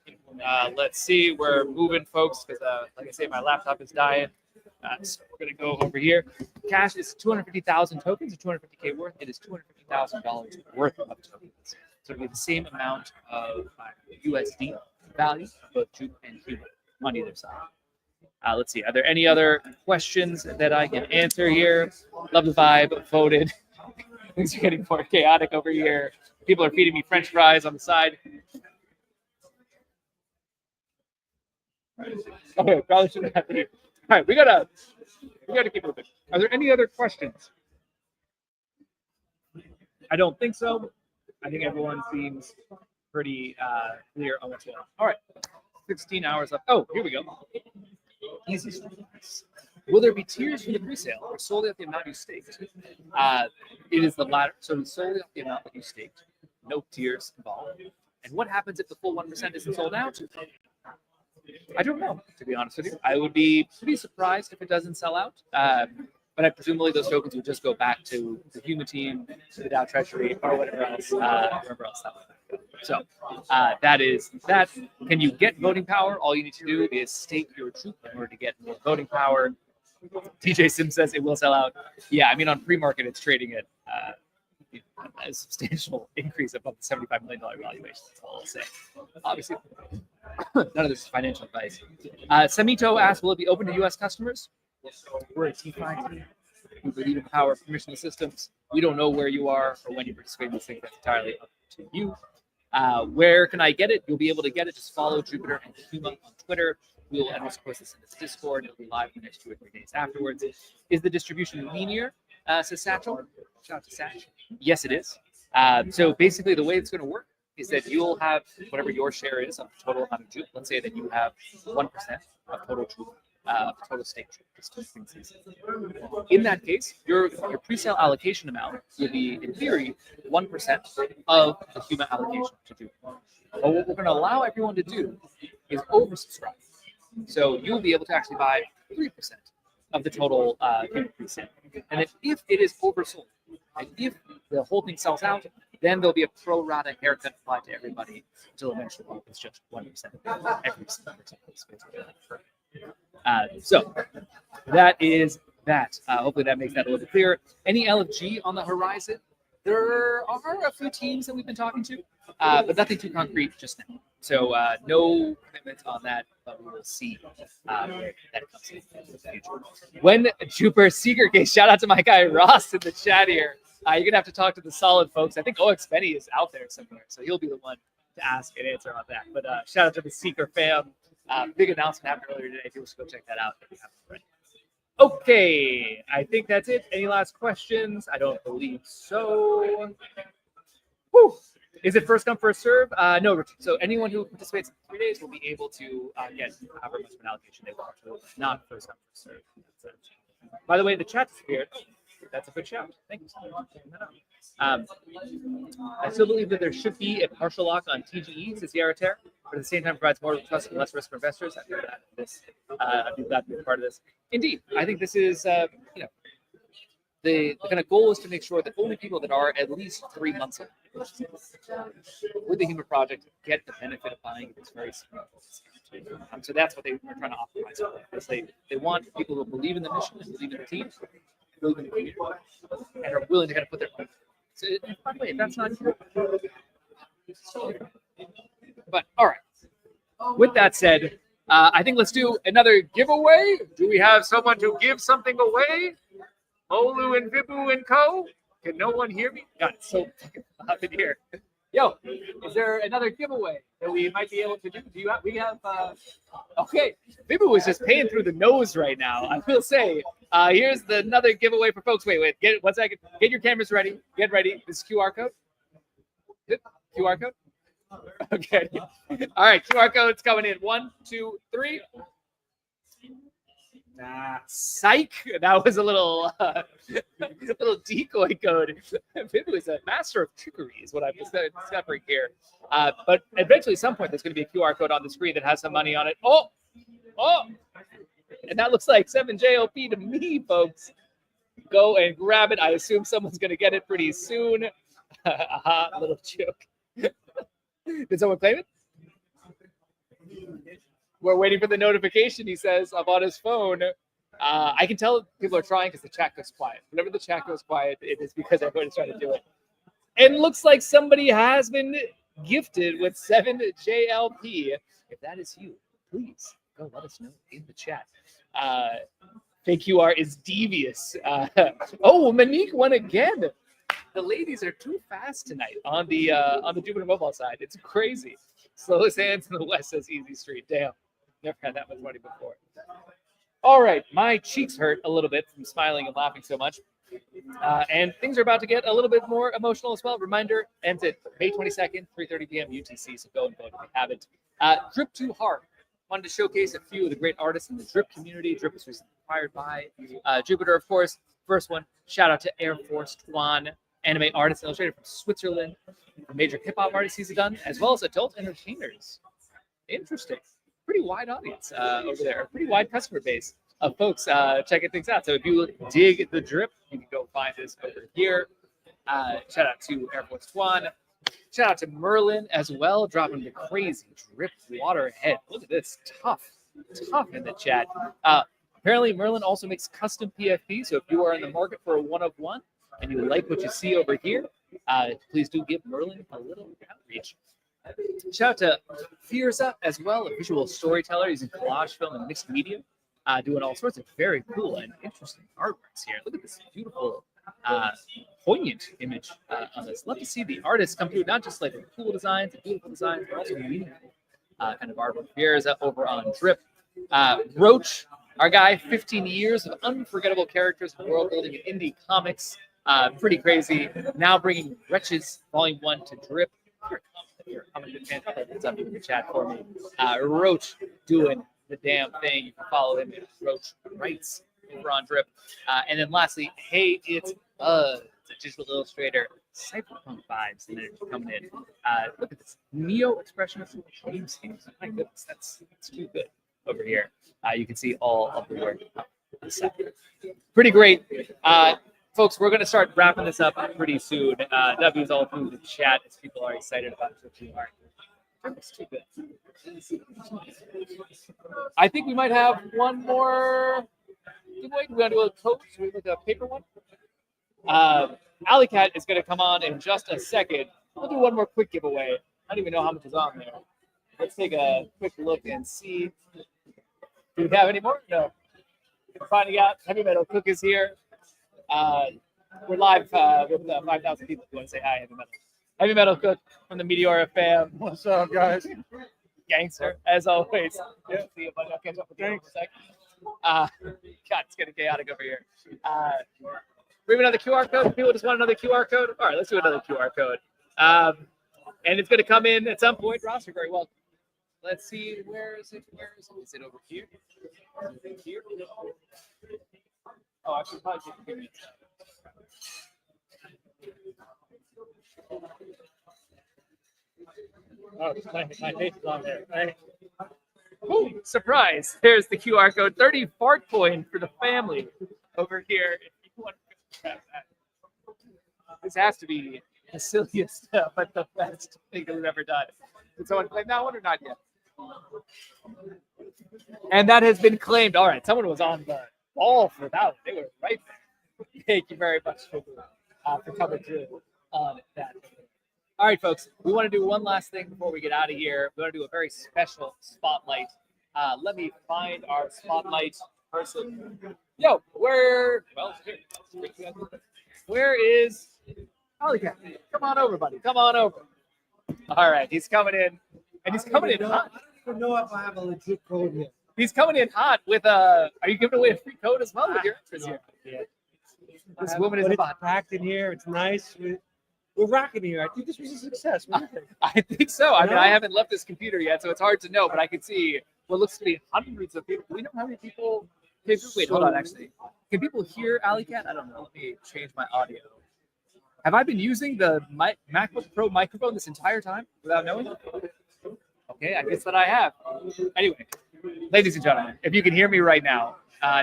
S2: Let's see. We're moving, folks, because like I say, my laptop is dying. So we're going to go over here. Kash is 250,000 tokens, or 250K worth. It is $250,000 worth of tokens. So it'll be the same amount of USD value, both Jupe and Huma on either side. Let's see. Are there any other questions that I can answer here? Love the vibe. Voted. Things are getting more chaotic over here. People are feeding me French fries on the side. Okay, probably shouldn't have to. All right, we gotta keep moving. Are there any other questions? I don't think so. I think everyone seems pretty clear on what's going on. All right, 16 hours left. Oh, here we go. Easy stuff. Will there be tiers for the pre-sale or solely off the amount you staked? It is the latter. So it's solely off the amount that you staked. No tiers involved. And what happens if the full 1% isn't sold out? I don't know, to be honest with you. I would be pretty surprised if it doesn't sell out. But presumably those tokens would just go back to the Huma team, to the DAO Treasury, or whatever else that would go. So that is that. Can you get voting power? All you need to do is stake your troop in order to get more voting power. TJ Sim says it will sell out. Yeah, I mean, on pre-market, it's trading at a substantial increase above the $75 million valuation. That's all I'll say. Obviously, none of this is financial advice. Samito asks, will it be open to U.S. customers? We're a T5 team. We believe in the power of permissionless systems. We don't know where you are or when you participate in these things. That's entirely up to you. Where can I get it? You'll be able to get it. Just follow Jupiter and Huma on Twitter. We will also post this in this Discord. It'll be live the next 2 or 3 days afterwards. Is the distribution linear? Says Satchel. Shout out to Satch. Yes, it is. So basically, the way it's going to work is that you'll have whatever your share is of the total amount of Jupe. Let's say that you have 1% of total Jupe. Total stake. In that case, your pre-sale allocation amount will be, in theory, 1% of the Huma allocation to do. But what we're going to allow everyone to do is oversubscribe. So you'll be able to actually buy 3% of the total Huma pre-sale. And if it is oversold, and if the whole thing sells out, then there'll be a pro rata haircut applied to everybody until eventually it's just 1% every single person. So that is that. Hopefully that makes that a little bit clearer. Any LFG on the horizon? There are a few teams that we've been talking to, but nothing too concrete just now. So no commitment on that, but we will see that comes in the future. When Jupiter Seeker case, shout out to my guy Ross in the chat here. You're gonna have to talk to the solid folks. I think OX Benny is out there somewhere, so he'll be the one to ask and answer on that. But shout out to the Seeker fam. Big announcement happened earlier today. People should go check that out if you haven't already. Okay, I think that's it. Any last questions? I don't believe so. Whew. Is it first come, first serve? No. So anyone who participates in 3 days will be able to get however much of an allocation they want. So not first come, first serve. By the way, the chat disappeared. That's a good shout. Thank you. I still believe that there should be a partial lock on TGE, says Yara Terra, but at the same time provides more trust and less risk for investors. I feel that I'd be glad to be a part of this. Indeed, I think this is, the kind of goal is to make sure that only people that are at least 3 months old with the Huma project get the benefit of buying this very small discount. So that's what they are trying to optimize for. Because they want people who believe in the mission and believe in the team, believe in the community, and are willing to kind of put their money. So, by the way, that's not true. But all right. With that said, I think let's do another giveaway. Do we have someone to give something away? Olu and Vibu and Co. Can no one hear me? God, it's so fucking loud in here. Yo, is there another giveaway that we might be able to do? We have okay. Vibu was just paying through the nose right now. I will say, here's another giveaway for folks. Wait, get 1 second. Get your cameras ready. Get ready. This QR code. QR code. Okay. All right. QR code's coming in. 1, 2, 3. Psych. That was a little decoy code. Vibu is a master of trickery, is what I'm discovering here. But eventually, at some point, there's going to be a QR code on the screen that has some money on it. Oh, and that looks like 7JLP to me, folks. Go and grab it. I assume someone's going to get it pretty soon. Little joke. Did someone claim it? We're waiting for the notification, he says, up on his phone. I can tell people are trying because the chat goes quiet. Whenever the chat goes quiet, it is because everyone is trying to do it. And looks like somebody has been gifted with 7JLP. If that is you, please go let us know in the chat. Fake QR is devious. Monique won again. The ladies are too fast tonight on the Jupiter Mobile side. It's crazy. Slowest hands in the West, says Easy Street. Damn. Never had that much money before. All right. My cheeks hurt a little bit from smiling and laughing so much. And things are about to get a little bit more emotional as well. Reminder, ends at May 22nd, 3:30 p.m. UTC, so go and vote if you haven't. Drip Too Hard. Wanted to showcase a few of the great artists in the Drip community. Drip was recently acquired by Jupiter, of course. First one, shout out to Air Force One, anime artist illustrator from Switzerland. Major hip-hop artists he's done, as well as adult entertainers. Interesting. Pretty wide audience over there. Pretty wide customer base of folks checking things out. So if you dig the Drip, you can go find this over here. Shout out to Air Force One. Shout out to Merlin as well, dropping the crazy Drip water head. Look at this, tough in the chat. Apparently, Merlin also makes custom PFP. So if you are in the market for a one-of-one and you like what you see over here, please do give Merlin a little outreach. Shout out to Firza as well, a visual storyteller using collage film and mixed media, doing all sorts of very cool and interesting artworks here. Look at this beautiful, poignant image on this. Love to see the artists come through, not just like cool designs and beautiful designs, but also meaningful kind of artwork. Firza over on Drip. Roach, our guy, 15 years of unforgettable characters and world building in indie comics. Pretty crazy. Now bringing Wretches Volume 1 to Drip. I'm a good fan. It's up in the chat for me. Roach doing the damn thing. You can follow him at Roach Writes over on Drip. And then lastly, hey, it's a digital illustrator. Cyberpunk vibes and they're coming in. Look at this neo expressionist game schemes. My goodness, that's too good over here. You can see all of the work. Pretty great. Folks, we're going to start wrapping this up pretty soon. W's all through the chat as people are excited about Drip Too Hard. It's too good. I think we might have one more giveaway. We're going to do a code. Should we look at a paper one? AlleyCat is going to come on in just a second. We'll do one more quick giveaway. I don't even know how much is on there. Let's take a quick look and see. Do we have any more? No. We're finding out. Heavy Metal Cook is here. We're live with 5,000 people. If you want to say hi, Heavy Metal. Heavy Metal Cook from the Meteora fam.
S3: What's up, guys?
S2: Gangster, as always. Yeah. See you, buddy. I'll catch up with you in a second. God, it's getting chaotic over here. Bring another QR code. People just want another QR code. All right, let's do another QR code. And it's going to come in at some point. Ross, you're very welcome. Let's see. Where is it? Is it over here? Here? Oh, I should probably just give me
S5: Oh, my face is on there. Right?
S2: Ooh, surprise. There's the QR code. 30 fart coin for the family over here. If you want to grab that. This has to be the silliest, but the best thing that we've ever done. Did someone claim that one or not yet? And that has been claimed. All right, someone was on the ball for that one. They were right there. Thank you very much for coming through on that. All right, folks, we want to do one last thing before we get out of here. We want to do a very special spotlight. Let me find our spotlight person. Yo, where is AlleyCat? Come on over, buddy. Come on over. All right, he's coming in, and he's coming in hot.
S9: I don't know if I have a legit code here.
S2: He's coming in hot with a. Are you giving away a free code as well with your extras here?
S9: Yeah.
S2: This woman is hot.
S9: Packed in here. It's nice. We're rocking here. I think this was a success. What do you think?
S2: I think so. I mean, I haven't left this computer yet, so it's hard to know, but I can see what looks to be hundreds of people. Do we know how many people? Wait, hold on. Actually, can people hear AlleyCat? I don't know. Let me change my audio. Have I been using the MacBook Pro microphone this entire time without knowing? Okay, I guess that I have. Anyway, ladies and gentlemen, if you can hear me right now,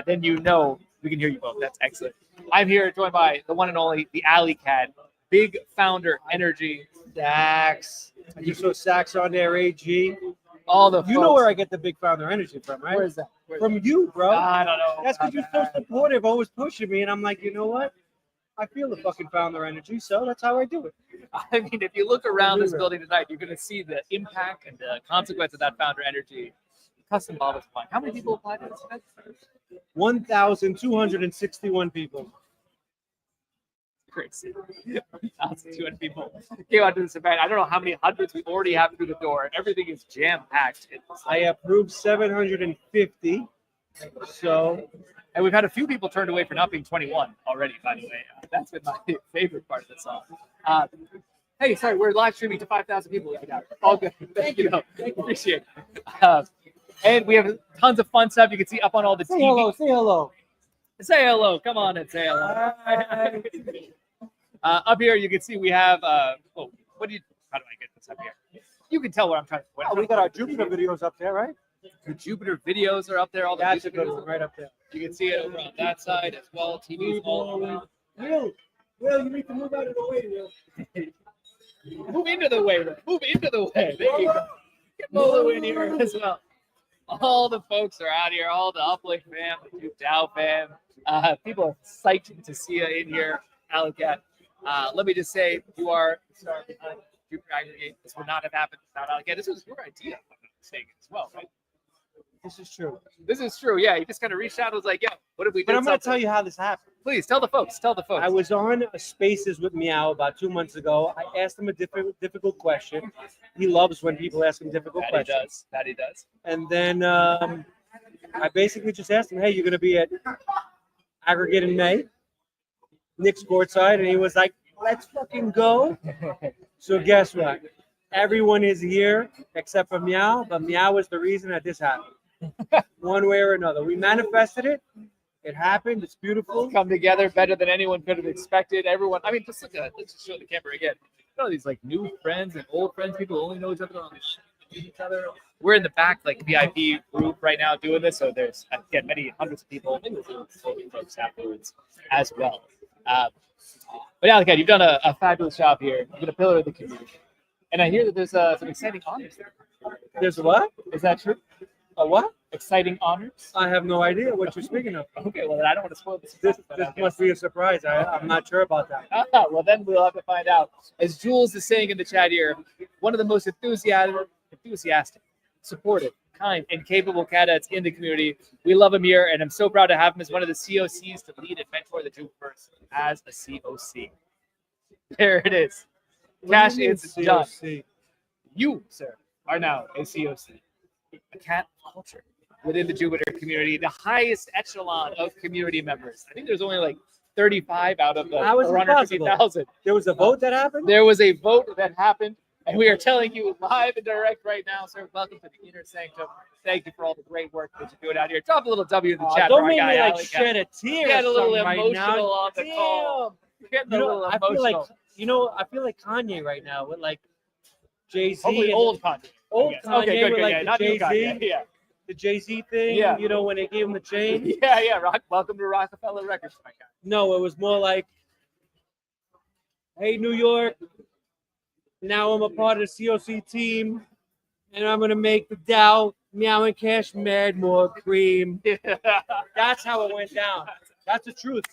S2: then you know we can hear you both. That's excellent. I'm here joined by the one and only, the AlleyCat, big founder energy.
S9: Dax. You saw Sax on there, AG.
S2: All the
S9: You know where I get the big founder energy from, right?
S2: Where's that?
S9: From you, bro.
S2: I don't know.
S9: That's because you're so supportive, always pushing me, and I'm like, you know what? I feel the fucking founder energy, so that's how I do it.
S2: I mean, if you look around this building tonight, you're going to see the impact and the consequence of that founder energy. Custom bottles of wine. How many people applied to this event?
S9: 1,261 people.
S2: Crazy. 1,200 people came out to this event. I don't know how many hundreds we already have through the door. Everything is jam-packed.
S9: I approved 750. So
S2: And we've had a few people turned away for not being 21 already, by the way. That's been my favorite part of the song. Hey, sorry, we're live streaming to 5,000 people right now. All good. Thank you. Appreciate it. And we have tons of fun stuff. You can see up on all the
S9: say
S2: TV.
S9: hello. Say hello.
S2: Say hello. Come on and say hello. Up here, you can see we have. How do I get this up here? You can tell what I'm trying to.
S9: Oh, we got our Jupiter videos up there, right?
S2: The Jupiter videos are up there. All the
S9: That's a
S2: music
S9: good
S2: videos
S9: one, right up there.
S2: You can see it over on that side as well. TV's all around.
S9: Will, you need to move out of the way, Will.
S2: Move into the way. Move into the way. There you go. Get Molo in here as well. All the folks are out here. All the Uplink fam, the Duke DAO fam. People are psyched to see you in here, AlleyCat. Let me just say, you are the star behind Jupiter Aggregate. This would not have happened without AlleyCat. This was your idea, if I'm not mistaken, as well, right?
S9: This is true.
S2: This is true. Yeah, he just kind of reached out and was like, "Yo, what if we did?"
S9: But I'm going to
S2: something?"
S9: tell you how this happened.
S2: Please tell the folks. Tell the folks.
S9: I was on a Spaces with Meow about 2 months ago. I asked him a difficult question. He loves when people ask him difficult
S2: That
S9: questions.
S2: he does.
S9: And then I basically just asked him, "Hey, you're going to be at Aggregate in May, Nick's courtside," and he was like, "Let's fucking go." So guess what? Everyone is here except for Meow, but Meow was the reason that this happened. One way or another. We manifested it. It happened. It's beautiful.
S2: Come together better than anyone could have expected. Everyone, I mean, just look at it. Let's just show the camera again. You know, these like new friends and old friends, people who only know each other on each other. We're in the back, like VIP group right now doing this. So there's, again, many hundreds of people. Maybe there's folks afterwards as well. But yeah, again, you've done a fabulous job here. You've been a pillar of the community. And I hear that there's some exciting honors there.
S9: There's what?
S2: Is that true?
S9: A what?
S2: Exciting honors?
S9: I have no idea what you're speaking of.
S2: Okay, well, then I don't want to spoil this.
S9: This must be a surprise. I'm not sure about that.
S2: Well, then we'll have to find out. As Jules is saying in the chat here, one of the most enthusiastic, supportive, kind, and capable cadets in the community. We love him here, and I'm so proud to have him as one of the COCs to lead and mentor the Jupiverse as a COC. There it is. Kash is done. You, sir, are now a COC. A cat culture within the Jupiter community, the highest echelon of community members. I think there's only like 35 out of the 450,000.
S9: There was a vote that happened?
S2: There was a vote that happened, and we are telling you live and direct right now, sir. Welcome to the Inner Sanctum. Thank you for all the great work that you're doing out here. Drop a little W in the chat.
S9: Don't
S2: for our
S9: make
S2: guy,
S9: me like
S2: AlleyCat.
S9: shed a tear.
S2: Get a little
S9: right
S2: emotional
S9: now.
S2: on the call. Getting a little
S9: I
S2: emotional.
S9: feel like I feel like Kanye right now with like Jay-Z.
S2: Hopefully old Kanye.
S9: Old Kanye
S2: Okay, good,
S9: with like
S2: yeah,
S9: the
S2: not new Kanye.
S9: Jay-Z.
S2: Yeah.
S9: The Jay-Z thing,
S2: Yeah.
S9: you know, when they gave him the chain.
S2: Yeah. Welcome to Rockefeller Records, my guy.
S9: No, it was more like, hey, New York, now I'm a part of the COC team, and I'm going to make the DAO, Meow and Kash, mad more cream. That's how it went down. That's the truth.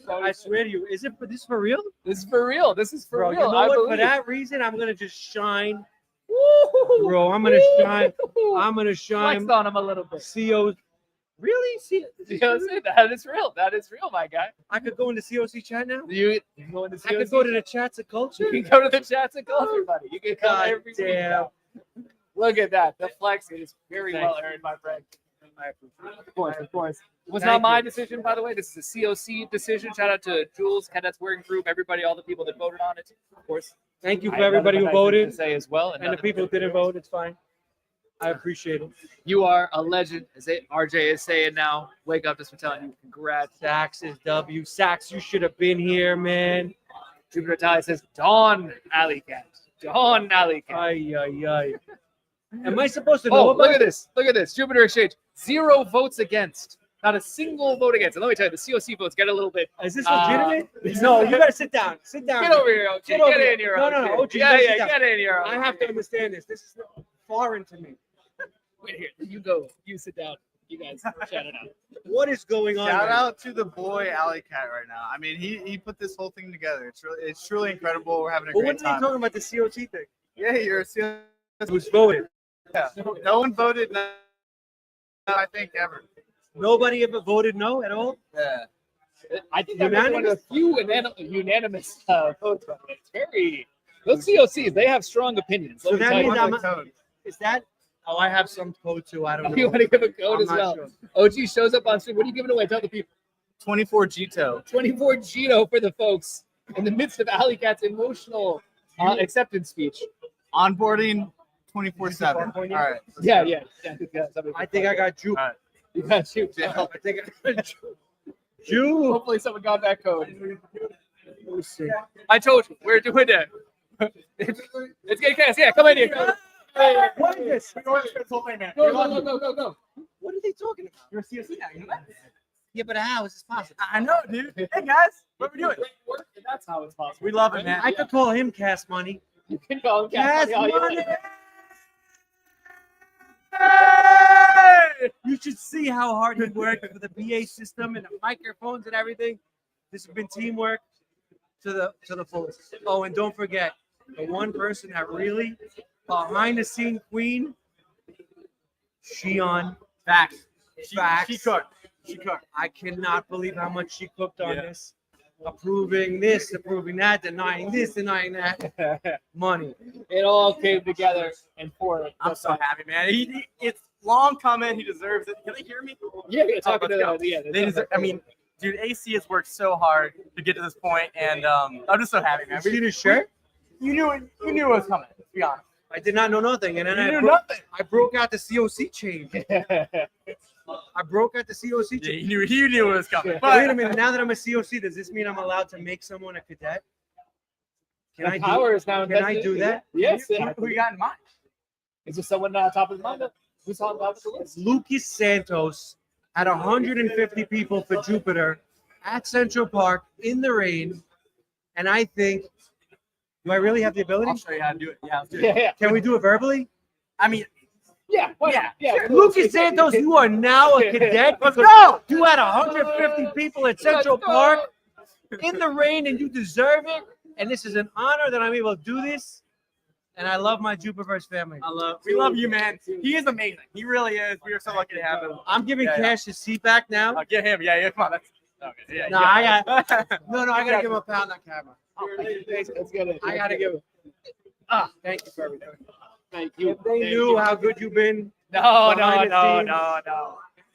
S9: I swear to you. Is it for this for real?
S2: This is for real. This is for
S9: Bro,
S2: real.
S9: you know
S2: I
S9: what?
S2: believe.
S9: For that reason, I'm going to just shine. Bro, I'm going to shine. I'm going to shine.
S2: Flex on him a little bit.
S9: COC. Really?
S2: COC, that is real. That is real, my guy.
S9: I could go into COC chat now?
S2: You can go into COC.
S9: I could go to the chats of culture?
S2: You can go to the chats of culture, buddy. You can come
S9: God
S2: every week
S9: damn.
S2: now. Look at that. The flex is very
S9: Thank
S2: well
S9: you.
S2: earned, my friend. Of course. It was
S9: Thank
S2: not my
S9: you.
S2: decision, by the way. This is a COC decision. Shout out to Jules, Cadets Working Group, everybody, all the people that voted on it. Of course.
S9: Thank you
S2: I
S9: for
S2: have
S9: everybody
S2: nothing
S9: who
S2: but nice things
S9: voted
S2: to say as well,
S9: and the
S2: nothing
S9: people who
S2: but-
S9: didn't vote. It's fine. I appreciate it.
S2: You are a legend, as RJ is saying now. Wake up, just for telling you. Congrats.
S9: Sax is W. Sax, you should have been here, man.
S2: Jupiter Tally says, Dawn AlleyCat. Dawn AlleyCat.
S9: Ay. Am I supposed to know
S2: Oh,
S9: about
S2: look at this. Look at this. Jupiter Exchange. 0 votes against. Not a single vote against. And let me tell you, the COC votes get a little bit.
S9: Is this legitimate?
S2: Uh,
S9: No, you gotta sit down. Sit down.
S2: Get over here, OG.
S9: Get over
S2: Get
S9: here.
S2: in here,
S9: No,
S2: OG.
S9: no, OG,
S2: Yeah,
S9: sit
S2: yeah,
S9: down.
S2: get in here.
S9: I have to understand this. This is foreign to me.
S2: Wait here. You go. You sit down. You guys shout it out.
S9: What is going on?
S7: Shout
S9: right
S7: out to the boy AlleyCat right now. I mean, he put this whole thing together. It's truly incredible. We're having a
S9: But
S7: great
S9: when are
S7: time.
S9: you talking about the COT thing?
S7: Yeah, you're a COC.
S9: Who's voted?
S7: Yeah. No one voted no, I think, ever.
S9: Nobody ever voted no at all?
S7: Yeah.
S2: I think that was one of the few unanimous votes. By the way. It's very. Those COCs, they have strong opinions.
S9: So
S2: Let me
S9: that
S2: tell
S9: means
S2: you.
S9: I'm. Is that Oh, I have some code too. I don't know.
S2: You want to give a code
S9: I'm
S2: as
S9: not
S2: well?
S9: sure.
S2: OG shows up on stream. What are you giving away? Tell the people.
S7: 24 Gito.
S2: 24 Gito for the folks in the midst of AlleyCat's emotional acceptance speech.
S7: Onboarding 24/7. All right.
S2: Yeah.
S9: I think I got Jupe.
S7: All right.
S2: You got you.
S9: I think I got Jupe.
S2: Hopefully someone got that code. I told you, we're doing it. It's getting chaos. Yeah, come in here. Hey,
S9: What is this?
S2: go. What are they talking about?
S7: You're a CSC now, you know that?
S9: Yeah, but how is this possible?
S7: I know, dude. Hey guys, what are we doing?
S2: That's how it's possible.
S7: We love it, man.
S9: I could call him Cash Money.
S2: You can call him
S9: Cash
S2: Cash Money all you
S9: Money.
S2: want.
S9: You should see how hard he worked for the PA system and the microphones and everything. This has been teamwork to the fullest. Oh, and don't forget the one person that really behind the scene queen, Shion.
S7: Facts.
S9: Facts.
S7: She cooked. She cooked.
S9: I cannot believe how much she cooked on this. Approving this, approving that, denying this, denying that. Money.
S2: It all came together and for it.
S7: I'm so happy, man. It's long coming. He deserves it. Can they hear me?
S2: Yeah, talking
S7: let's go.
S2: to yeah.
S7: They deserve, I mean, dude, AC has worked so hard to get to this point, and I'm just so happy, man.
S9: See the shirt?
S7: You knew it was coming. To be honest.
S9: I did not know nothing, and then
S7: You
S9: I
S7: knew
S9: broke,
S7: nothing.
S9: I broke out the COC chain. I broke out the COC
S7: Yeah,
S9: chain.
S7: you knew it was coming.
S9: Wait
S7: But
S9: a minute. Now that I'm a COC, does this mean I'm allowed to make someone a cadet? Can I
S2: The power
S9: do?
S2: is now
S9: Can I
S2: invested.
S9: do that?
S2: Yes.
S7: who you got in mind?
S2: Is there someone on top of the mind? Who's on top of the list?
S9: Lucas Santos had 150 people for Jupiter at Central Park in the rain, and I think, do I really have the ability?
S7: I'll show you how to do it. Yeah, let's do it.
S2: Yeah.
S9: Can we do it verbally?
S7: I mean,
S2: Yeah. Why not? Yeah.
S9: Lucas Santos, you are now a cadet.
S7: let's go.
S9: You had 150 people at Central Park in the rain, and you deserve it. And this is an honor that I'm able to do this. And I love my Jupiverse family.
S7: We love you, man. He is amazing. He really is. We are so lucky to have him.
S9: I'm giving
S7: Yeah, yeah.
S9: Cash his seat back now.
S7: Get him. Yeah, come on. That's okay. Yeah,
S9: No, I got I gotta give him a pound on camera.
S2: Let's get it.
S9: I gotta give him. Thank you for everything.
S2: Thank you.
S9: If they knew how good you've been.
S2: No.
S9: behind the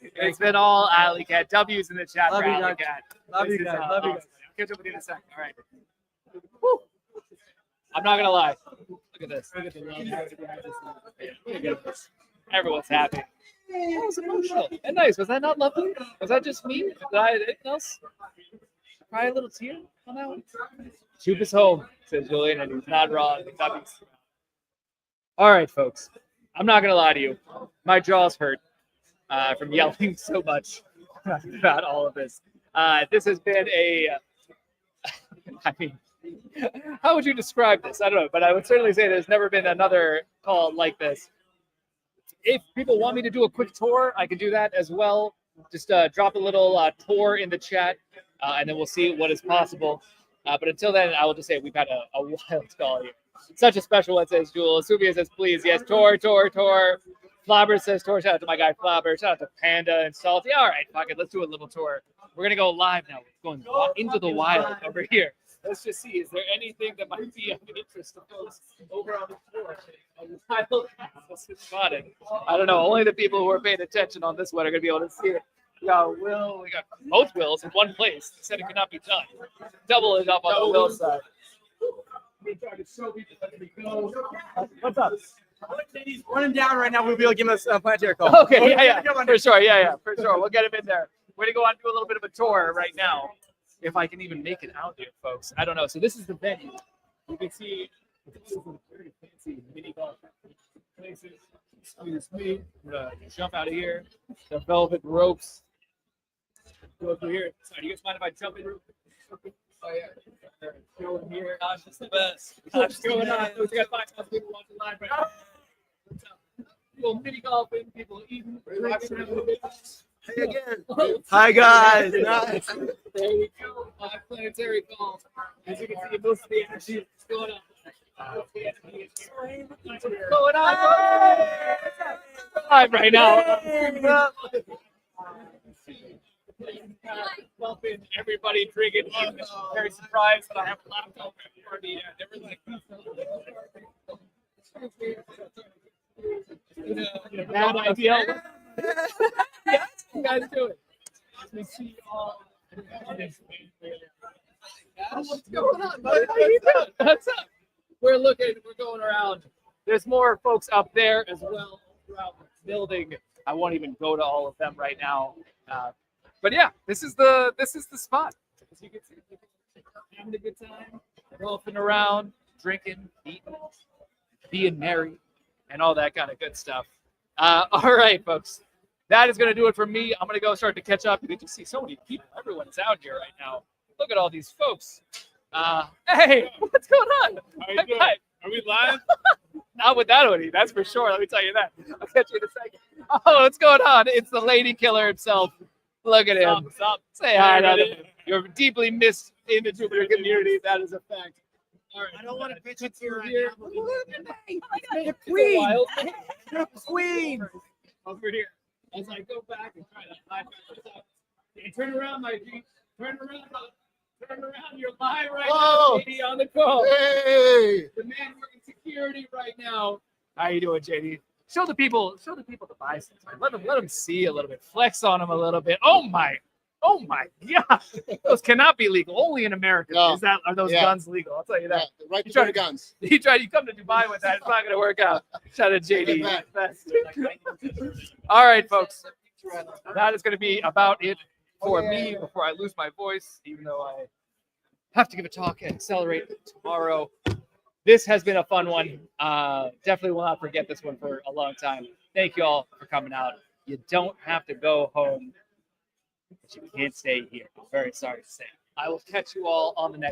S9: scenes.
S2: It's been all AlleyCat. W's in the chat
S9: Love
S2: for
S9: you guys.
S2: AlleyCat.
S9: Love you
S2: This is,
S9: guys. Love you guys.
S2: awesome. Catch up with you in a second. All right. Woo. I'm not gonna lie. Look at this. Look at the love. Look at this. Everyone's happy. That was emotional and nice. Was that not lovely? Was that just me? Did I anything else? Cry a little tear on that one. Jupe is home, says Julian, and he's not wrong. All right, folks. I'm not gonna lie to you. My jaws hurt from yelling so much about all of this. This has been a. I mean, how would you describe this? I don't know, but I would certainly say there's never been another call like this. If people want me to do a quick tour, I can do that as well. Just drop a little tour in the chat, and then we'll see what is possible. But until then, I will just say we've had a wild call here. Such a special one, says Jewel. Subia says, please, yes, tour. Flabber says tour. Shout out to my guy Flabber. Shout out to Panda and Salty. All right, fuck it. Let's do a little tour. We're going to go live now. We're going into the wild over here. Let's just see. Is there anything that might be of interest to folks over on the floor? Wild cats spotted. I don't know. Only the people who are paying attention on this one are going to be able to see it. We got Will. We got both Wills in one place. He said it could not be done. Double it up on the Will side. What's up?
S7: He's running down right now. We'll be able to give him a planetary call.
S2: Okay, yeah, for sure. Yeah, for sure. We'll get him in there. We're going to go on and do a little bit of a tour right now. If I can even make it out here, folks. I don't know. So this is the venue. You can see this is a very fancy mini golf places. Excuse me. I'm going to jump out of here. The velvet ropes. Go through here. Sorry, do you guys mind if I jump in? Oh, yeah. Go in here. Gosh, it's the best. What's going on? We got 5,000 people watching live right now. What's up? People mini golfing, people eating.
S7: Hey again. Hi guys. Nice.
S2: There we go. Planetary golf. As you can see, most of the energy is going on. What's going on? Live right now. Bumping everybody drinking. I'm very surprised that I have a laptop party. Never like Bad idea. Yeah, what you guys doing? We see you all. What's going on, buddy? How you doing? What's up? We're going around. There's more folks up there as well throughout the building. I won't even go to all of them right now. But yeah, this is the spot. As you can see, people having a good time, golfing around, drinking, eating, being merry, and all that kind of good stuff. All right, folks. That is going to do it for me. I'm going to go start to catch up. You can see so many people. Everyone's out here right now. Look at all these folks. Hey, what's going on?
S5: How you doing? Are we live?
S2: Not with that hoodie, that's for sure. Let me tell you that. I'll catch you in a second. Oh, what's going on? It's the lady killer himself. Look at him.
S5: What's up?
S2: Say hi to him. You're deeply missed in the Jupiter community. That is a fact. All right.
S3: I don't want to pitch it to
S2: You're
S3: right
S2: here.
S3: now.
S2: Look at that.
S3: The
S2: It's a
S3: queen.
S2: wild-
S3: The queen.
S2: Over here. As I go back and try to high five myself. Hey, turn around, my G. Turn around. Turn around. You're live right
S3: Whoa.
S2: now, JD, on the call.
S3: Hey.
S2: The man working security right now. How you doing, JD? Show the people the biceps. Man. Let them see a little bit. Flex on them a little bit. Oh my God. Those cannot be legal. Only in America.
S3: No.
S2: Are those
S3: Yeah.
S2: guns legal? I'll tell you that.
S3: Right
S2: You
S3: to
S2: try
S3: the
S2: to-
S3: guns.
S2: You come to Dubai with that, it's not gonna work out. Shout out JD. All right, folks. That is gonna be about it for me before I lose my voice, even though I have to give a talk and accelerate tomorrow. This has been a fun one. Definitely will not forget this one for a long time. Thank you all for coming out. You don't have to go home, but you can't stay here. I'm very sorry to say. I will catch you all on the next